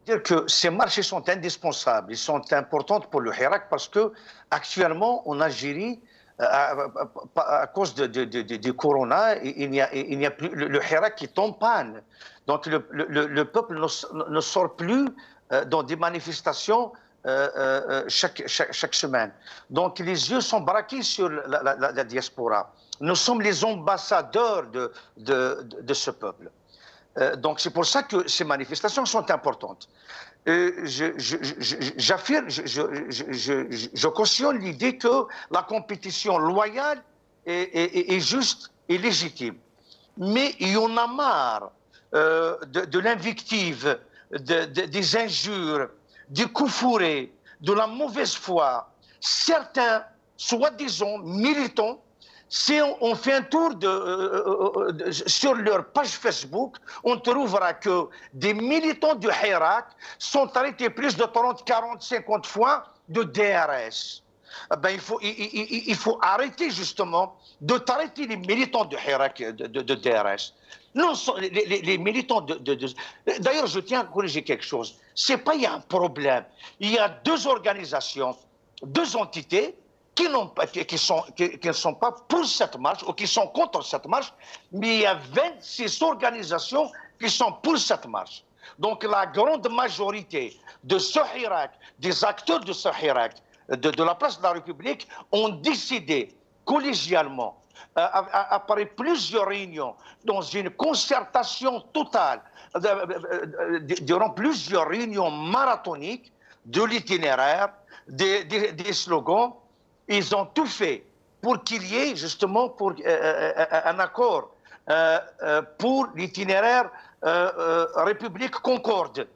Dire que ces marches sont indispensables, ils sont importantes pour le Hirak parce que actuellement en Algérie, à cause du corona, il n'y a plus le Hirak qui tombe en panne. Donc le peuple ne sort plus dans des manifestations chaque semaine. Donc les yeux sont braqués sur la diaspora. Nous sommes les ambassadeurs de ce peuple. Donc c'est pour ça que ces manifestations sont importantes. J'affirme, je cautionne l'idée que la compétition loyale est juste et légitime. Mais il y en a marre de l'invective, des injures, du coup fourré, de la mauvaise foi. Certains, soi-disant militants, si on fait un tour sur leur page Facebook, on trouvera que des militants du Hirak sont arrêtés plus de 30, 40, 50 fois de DRS. Ben, il faut arrêter justement de traiter les militants du Hirak de DRS. Non, les militants D'ailleurs, je tiens à corriger quelque chose. C'est pas il y a un problème. Il y a deux organisations, deux entités qui ne sont pas pour cette marche ou qui sont contre cette marche, mais il y a 26 organisations qui sont pour cette marche. Donc la grande majorité de ce Hirak, des acteurs de ce Hirak, de la place de la République, ont décidé collégialement, après plusieurs réunions, dans une concertation totale, durant plusieurs réunions marathoniques, de l'itinéraire, des slogans. Ils ont tout fait pour qu'il y ait justement un accord pour l'itinéraire République Concorde.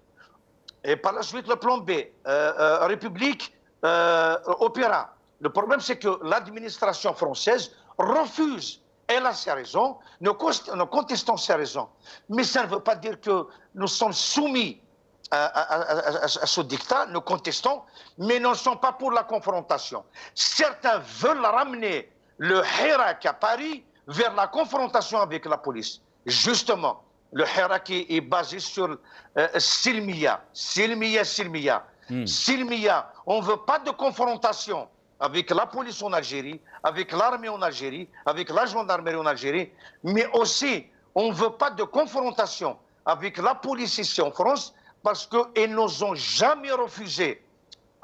Et par la suite, le plan B, République Opéra. Le problème, c'est que l'administration française refuse. Elle a ses raisons, nous contestons ses raisons. Mais ça ne veut pas dire que nous sommes soumis à ce dictat, nous contestons, mais nous ne sommes pas pour la confrontation. Certains veulent ramener le Hirak à Paris vers la confrontation avec la police. Justement, le Hirak est basé sur Silmiya. Silmiya, on ne veut pas de confrontation avec la police en Algérie, avec l'armée en Algérie, avec la gendarmerie en Algérie, mais aussi, on ne veut pas de confrontation avec la police ici en France, parce qu'ils nous ont jamais refusé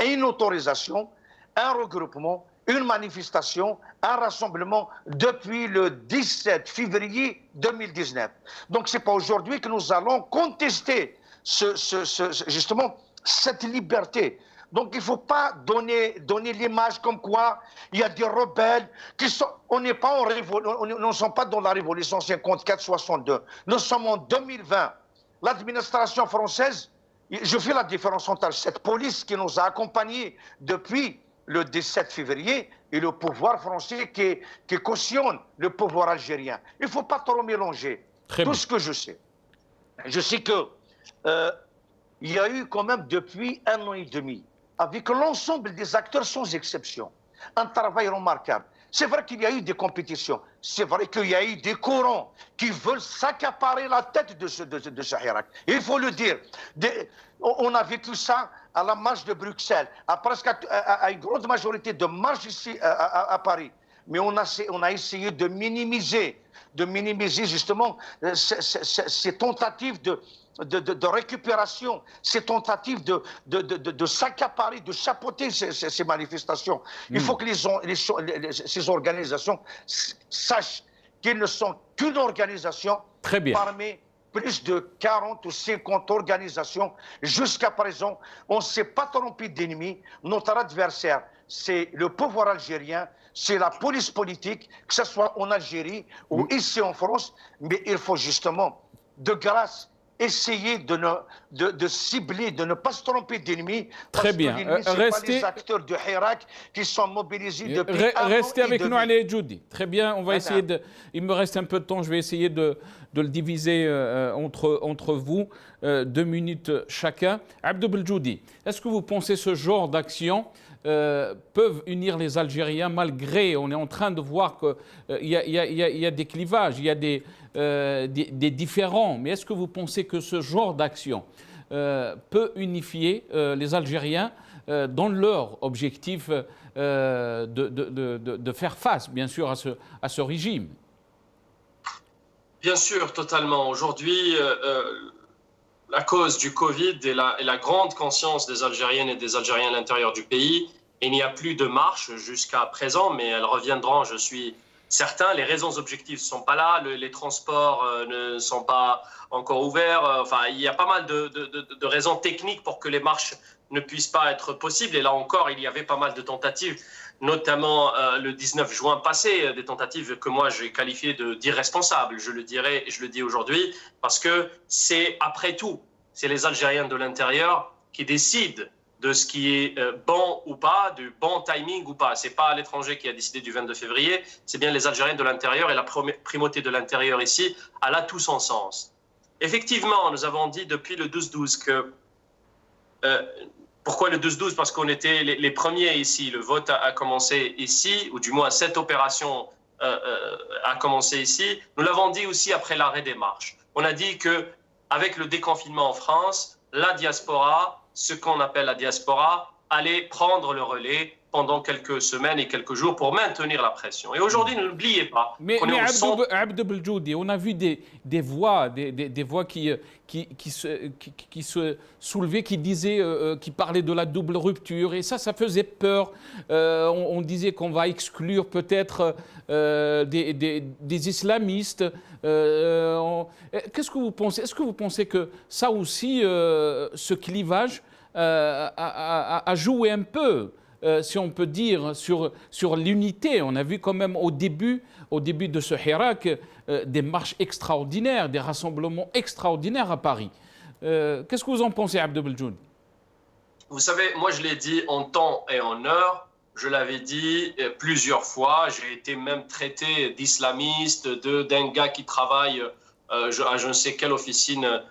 une autorisation, un regroupement, une manifestation, un rassemblement depuis le 17 février 2019. Donc ce n'est pas aujourd'hui que nous allons contester justement cette liberté. Donc il ne faut pas donner l'image comme quoi il y a des rebelles qui sont... On n'est pas en révolution, nous ne sommes pas dans la révolution 54-62. Nous sommes en 2020. L'administration française, je fais la différence entre cette police qui nous a accompagnés depuis le 17 février et le pouvoir français qui cautionne le pouvoir algérien. Il ne faut pas trop mélanger. Tout ce que je sais. Je sais que il y a eu quand même depuis 1 an et demi, avec l'ensemble des acteurs sans exception, un travail remarquable. C'est vrai qu'il y a eu des compétitions, c'est vrai qu'il y a eu des courants qui veulent s'accaparer la tête de ce Hirak. Il faut le dire. On a vécu ça à la marche de Bruxelles, à une grande majorité de marches ici à Paris. Mais on a essayé de minimiser justement ces tentatives de récupération, ces tentatives de s'accaparer, de chapeauter ces manifestations. Il faut que ces organisations sachent qu'ils ne sont qu'une organisation parmi plus de 40 ou 50 organisations. Jusqu'à présent, on ne s'est pas trompé d'ennemi. Notre adversaire, c'est le pouvoir algérien, c'est la police politique, que ce soit en Algérie ou ici en France. Mais il faut justement, de grâce, essayer de cibler, de ne pas se tromper d'ennemis. Très bien. Restez les acteurs de Hirak qui sont mobilisés depuis un an. Restez avec nous, Ali Djoudi. Très bien, on va essayer de... Il me reste un peu de temps, je vais essayer de le diviser entre vous. 2 minutes chacun. Abdou Beljoudi, est-ce que vous pensez ce genre d'action peuvent unir les Algériens malgré, on est en train de voir qu'il y a des clivages, il y a des différends, mais est-ce que vous pensez que ce genre d'action peut unifier les Algériens dans leur objectif de faire face, bien sûr, à ce régime? Bien sûr, totalement. Aujourd'hui, à cause du Covid et la grande conscience des Algériennes et des Algériens à l'intérieur du pays, il n'y a plus de marche jusqu'à présent, mais elles reviendront, je suis certain. Les raisons objectives ne sont pas là, les transports ne sont pas encore ouverts. Enfin, il y a pas mal de raisons techniques pour que les marches ne puissent pas être possibles. Et là encore, il y avait pas mal de tentatives, notamment le 19 juin passé, des tentatives que moi j'ai qualifiées d'irresponsables. Je le dirais et je le dis aujourd'hui, parce que c'est après tout, c'est les Algériens de l'intérieur qui décident de ce qui est bon ou pas, du bon timing ou pas. Ce n'est pas l'étranger qui a décidé du 22 février, c'est bien les Algériens de l'intérieur, et la primauté de l'intérieur ici, elle a tout son sens. Effectivement, nous avons dit depuis le 12-12 que... pourquoi le 12-12? Parce qu'on était les premiers ici, le vote a commencé ici, ou du moins cette opération a commencé ici. Nous l'avons dit aussi après l'arrêt des marches. On a dit qu'avec le déconfinement en France, la diaspora, ce qu'on appelle la diaspora, allait prendre le relais pendant quelques semaines et quelques jours pour maintenir la pression. Et aujourd'hui, n'oubliez pas... Mais Abdou Beljoudi, on a vu des voix qui se soulevaient, qui disaient, qui parlaient de la double rupture. Et ça faisait peur. On disait qu'on va exclure peut-être des islamistes. Qu'est-ce que vous pensez? Est-ce que vous pensez que ça aussi, ce clivage a joué un peu, si on peut dire, sur l'unité? On a vu quand même au début de ce Hirak des marches extraordinaires, des rassemblements extraordinaires à Paris. Qu'est-ce que vous en pensez, Abdou Beljoudi? Vous savez, moi je l'ai dit en temps et en heure, je l'avais dit plusieurs fois, j'ai été même traité d'islamiste, d'un gars qui travaille à je ne sais quelle officine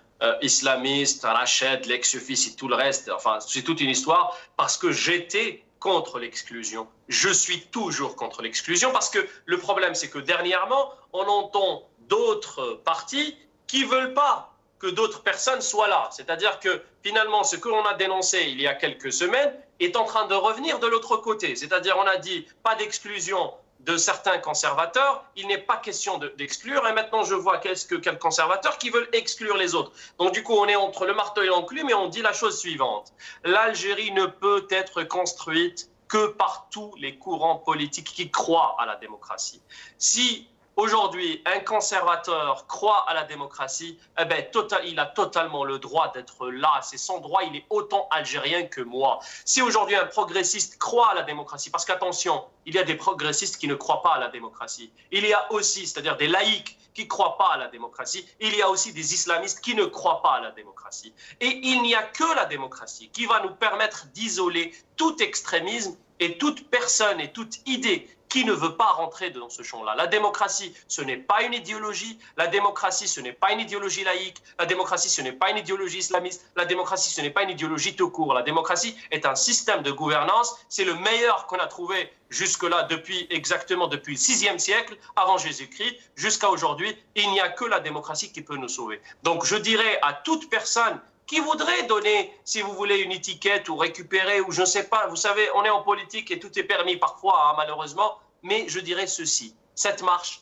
islamiste, Rached, l'ex-office et tout le reste, enfin c'est toute une histoire, parce que j'étais contre l'exclusion. Je suis toujours contre l'exclusion, parce que le problème c'est que dernièrement, on entend d'autres partis qui ne veulent pas que d'autres personnes soient là. C'est-à-dire que finalement, ce que l'on a dénoncé il y a quelques semaines est en train de revenir de l'autre côté. C'est-à-dire on a dit pas d'exclusion de certains conservateurs, il n'est pas question d'exclure, et maintenant je vois quelques conservateurs qui veulent exclure les autres. Donc du coup, on est entre le marteau et l'enclume, mais on dit la chose suivante. L'Algérie ne peut être construite que par tous les courants politiques qui croient à la démocratie. Si aujourd'hui un conservateur croit à la démocratie, eh ben, il a totalement le droit d'être là. C'est son droit, il est autant algérien que moi. Si aujourd'hui un progressiste croit à la démocratie, parce qu'attention, il y a des progressistes qui ne croient pas à la démocratie. Il y a aussi, c'est-à-dire des laïcs qui ne croient pas à la démocratie. Il y a aussi des islamistes qui ne croient pas à la démocratie. Et il n'y a que la démocratie qui va nous permettre d'isoler tout extrémisme et toute personne et toute idée qui ne veut pas rentrer dans ce champ-là. La démocratie, ce n'est pas une idéologie. La démocratie, ce n'est pas une idéologie laïque. La démocratie, ce n'est pas une idéologie islamiste. La démocratie, ce n'est pas une idéologie tout court. La démocratie est un système de gouvernance. C'est le meilleur qu'on a trouvé jusque-là depuis le 6e siècle, avant Jésus-Christ, jusqu'à aujourd'hui. Il n'y a que la démocratie qui peut nous sauver. Donc je dirais à toute personne qui voudrait donner, si vous voulez, une étiquette ou récupérer, ou je ne sais pas, vous savez, on est en politique et tout est permis parfois, hein, malheureusement, mais je dirais ceci, cette marche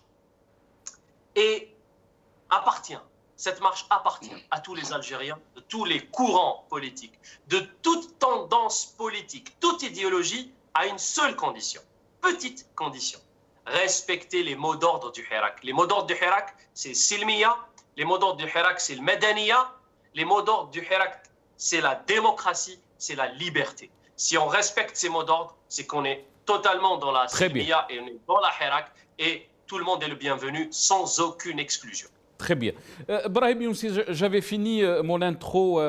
appartient cette marche appartient à tous les Algériens, de tous les courants politiques, de toute tendance politique, toute idéologie, à une seule condition, petite condition. Respecter les mots d'ordre du Hirak. Les mots d'ordre du Hirak, c'est Silmiya. Les mots d'ordre du Hirak, c'est le Madaniya. Les mots d'ordre du Hirak, c'est la démocratie, c'est la liberté. Si on respecte ces mots d'ordre, c'est qu'on est totalement dans la Silmiya et on est dans la Hirak et tout le monde est le bienvenu sans aucune exclusion. Très bien. Brahim Younsi, j'avais fini mon intro,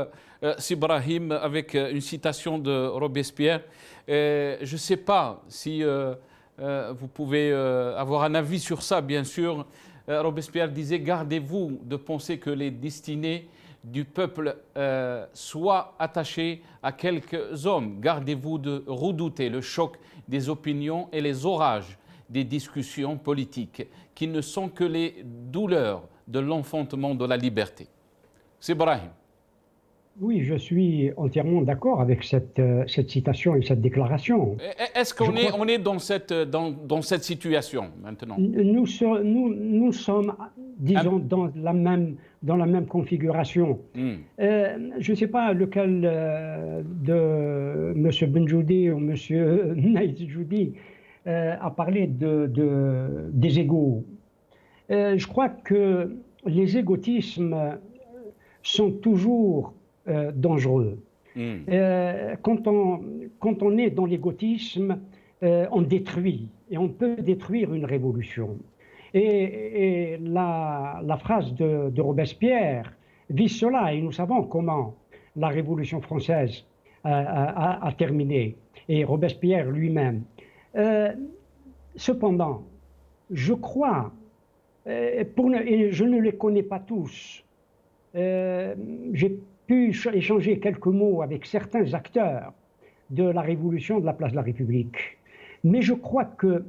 Brahim, avec une citation de Robespierre. Je ne sais pas si vous pouvez avoir un avis sur ça, bien sûr. Robespierre disait « Gardez-vous de penser que les destinées du peuple soient attachées à quelques hommes. Gardez-vous de redouter le choc des opinions et les orages des discussions politiques, qui ne sont que les douleurs de l'enfantement de la liberté. » C'est Brahim. Oui, je suis entièrement d'accord avec cette citation et cette déclaration. Est-ce qu'on est dans cette situation maintenant? Nous sommes, disons, dans la même configuration. Je ne sais pas lequel de M. Benjoudi ou M. Naïd Joudi a parlé des égos. Je crois que les égotismes sont toujours dangereux. Quand on est dans l'égotisme, on détruit, et on peut détruire une révolution. Et la phrase de Robespierre vise cela, et nous savons comment la Révolution française a terminé, et Robespierre lui-même. Cependant, je crois, et je ne les connais pas tous, j'ai pu échanger quelques mots avec certains acteurs de la Révolution de la place de la République. Mais je crois que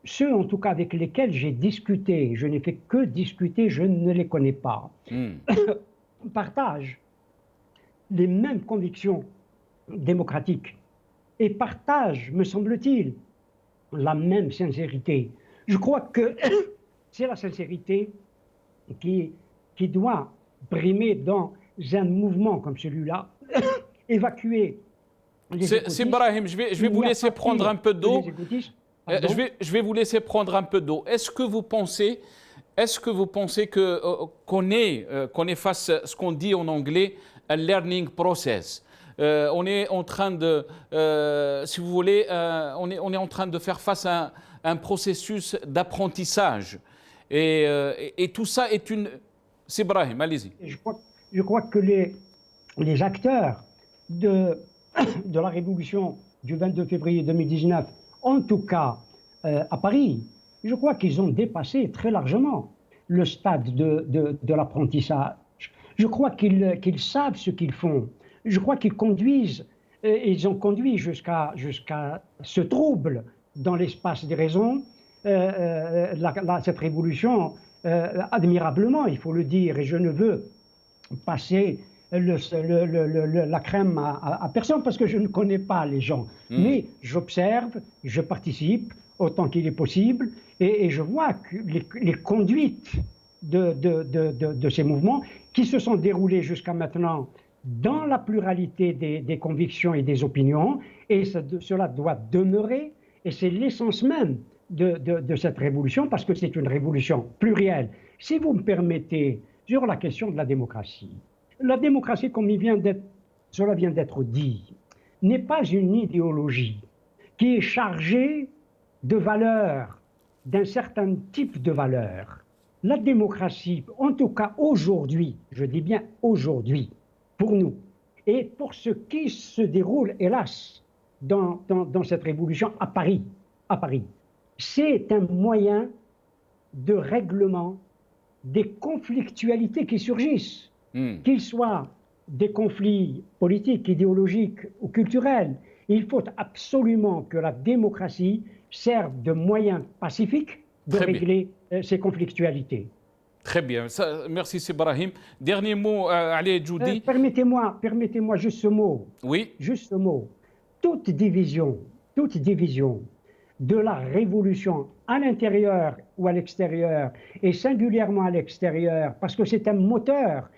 ceux, en tout cas, avec lesquels j'ai discuté, je n'ai fait que discuter, je ne les connais pas, partagent les mêmes convictions démocratiques et partagent, me semble-t-il, la même sincérité. Je crois que c'est la sincérité qui doit primer dans un mouvement comme celui-là, évacuer les égotistes. C'est Brahim, je vais vous laisser prendre un peu d'eau. Je vais vous laisser prendre un peu d'eau. Est-ce que vous pensez qu'on est face à ce qu'on dit en anglais un learning process? On est en train de, si vous voulez, on est en train de faire face à un processus d'apprentissage. Et tout ça est une... C'est Brahim, allez-y. Je crois que les acteurs de la révolution du 22 février 2019, en tout cas à Paris, je crois qu'ils ont dépassé très largement le stade de l'apprentissage. Je crois qu'ils savent ce qu'ils font. Je crois qu'ils conduisent, ils ont conduit jusqu'à ce trouble dans l'espace des raisons, cette révolution admirablement, il faut le dire, et je ne veux passer la crème à personne parce que je ne connais pas les gens. Mais j'observe, je participe autant qu'il est possible et je vois que les conduites de ces mouvements qui se sont déroulés jusqu'à maintenant dans la pluralité des convictions et des opinions, et cela doit demeurer, et c'est l'essence même de cette révolution, parce que c'est une révolution plurielle. Si vous me permettez, sur la question de la démocratie, comme cela vient d'être dit, n'est pas une idéologie qui est chargée de valeurs, d'un certain type de valeurs. La démocratie, en tout cas aujourd'hui, je dis bien aujourd'hui, pour nous, et pour ce qui se déroule, hélas, dans cette révolution à Paris, c'est un moyen de règlement des conflictualités qui surgissent, qu'ils soient des conflits politiques, idéologiques ou culturels. Il faut absolument que la démocratie serve de moyen pacifique de régler ces conflictualités. Très bien, merci Sibrahim. Dernier mot, Ali Djoudi. Permettez-moi juste ce mot. Oui. Juste ce mot. Toute division de la révolution à l'intérieur ou à l'extérieur, et singulièrement à l'extérieur, parce que c'est un moteur,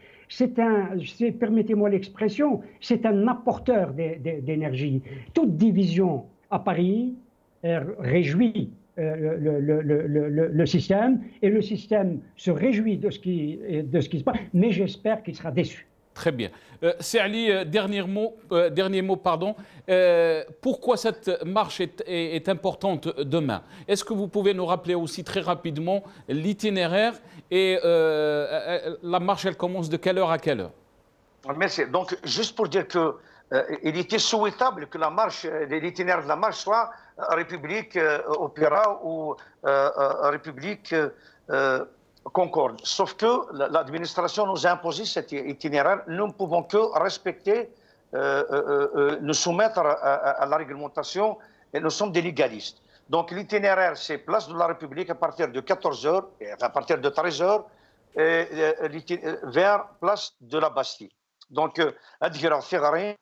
permettez-moi l'expression, c'est un apporteur d'énergie. Toute division à Paris réjouit le système, et le système se réjouit de ce qui se passe, mais j'espère qu'il sera déçu. Très bien. Seali, dernier mot, pardon. Pourquoi cette marche est importante demain? Est-ce que vous pouvez nous rappeler aussi très rapidement l'itinéraire et la marche, elle commence de quelle heure à quelle heure? Merci. Donc, juste pour dire que il était souhaitable que la marche, l'itinéraire de la marche soit République Opéra ou République Concorde. Sauf que l'administration nous a imposé cet itinéraire. Nous ne pouvons que respecter, nous soumettre à la réglementation, et nous sommes des légalistes. Donc l'itinéraire, c'est place de la République à partir de 14h, à partir de 13h, vers place de la Bastille. Donc, أدفع ثغرين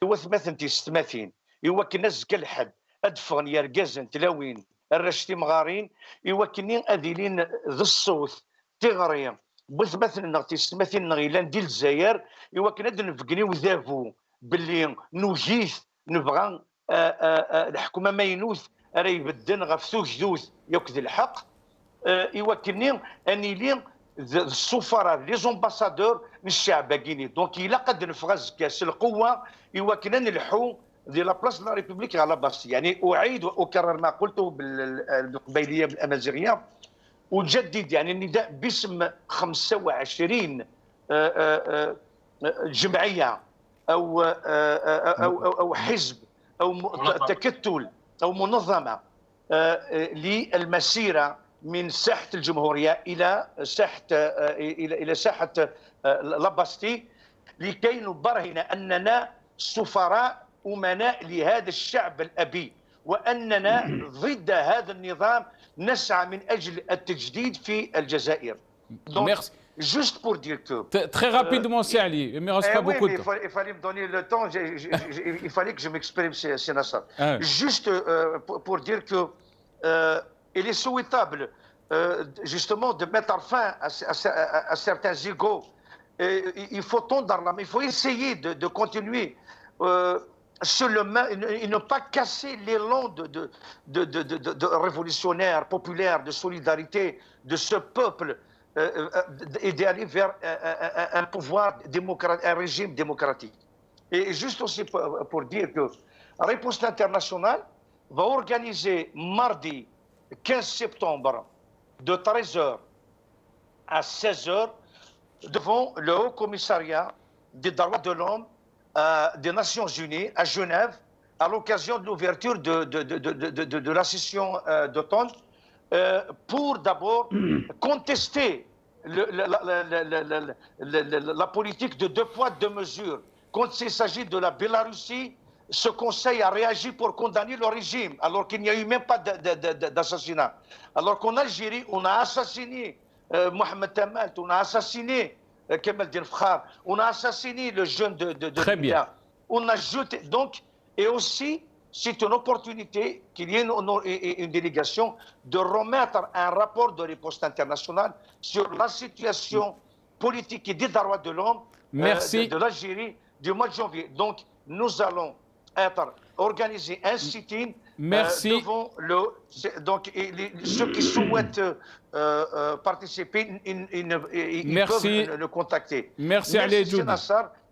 وثمثن تستمثين يوكل نزك الحد أدفغن يرجزن تلاوين الرشتي مغارين يوكلني أذيلين ذو الصوت تغرين بثمثن نغتي تستمثين نغيلان ديال الجزائر يوكل ندن فقني وذابو باللي نوجيث نبغى الحكومة ما ينوث راه يبدن غفثوك جدوث يوكذ الحق يوكلني أني لين السفراء لي زومباسادور من الشعب باقيين دونك الا قد نفغز كاس القوه يوكلنا نلحو ديال لابلاص لا ريبوبليك على باستي. يعني اعيد واكرر ما قلته بالقبيليه بالامازيغيه وجدد يعني النداء باسم 25 جمعيه او حزب او تكتل او منظمه للمسيره من ساحة الجمهورية إلى ساحة لاباستي لكي نبرهن أننا سفراء أمناء لهذا الشعب الأبي وأننا ضد هذا النظام نسعى من أجل التجديد في الجزائر. Donc, juste pour dire que... Très rapidement, Seali, il ne me reste pas beaucoup de temps. Il fallait me donner le temps, il fallait que je m'exprime, c'est Nassar. Juste pour dire que... il est souhaitable justement de mettre fin à certains égos. Il faut tendre la main, il faut essayer de continuer sur le main et ne pas casser l'élan de révolutionnaire, populaire, de solidarité de ce peuple et d'aller vers un pouvoir démocratique, un régime démocratique. Et juste aussi pour dire que Riposte Internationale va organiser mardi 15 septembre, de 13h à 16h, devant le Haut Commissariat des droits de l'homme des Nations Unies à Genève, à l'occasion de l'ouverture de la session d'automne, pour d'abord contester la politique de 2 poids 2 mesures. Quand il s'agit de la Biélorussie, ce conseil a réagi pour condamner le régime, alors qu'il n'y a eu même pas d'assassinat. Alors qu'en Algérie, on a assassiné Mohamed Tamal, on a assassiné Kemal Delfkhar, on a assassiné le jeune de Très bien. On a jeté. Donc, et aussi, c'est une opportunité qu'il y ait une délégation de remettre un rapport de Riposte Internationale sur la situation politique et des droits de l'homme de l'Algérie du mois de janvier. Donc, nous allons organiser un sit-in devant donc ceux qui souhaitent participer, ils peuvent le contacter. Merci Ali Djoudi.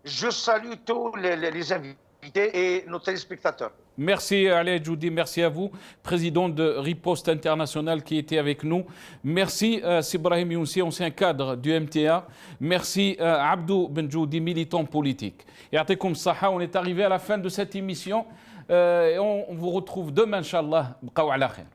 Je salue tous les invités et nos téléspectateurs. Merci Ali Djoudi, merci à vous, président de Riposte Internationale qui était avec nous. Merci Sibrahim Younsi, ancien cadre du MTA. Merci Abdou Benjoudi, militant politique. Et Yatikum Saha, on est arrivé à la fin de cette émission et on vous retrouve demain, Inch'Allah. Bqaw ala khair.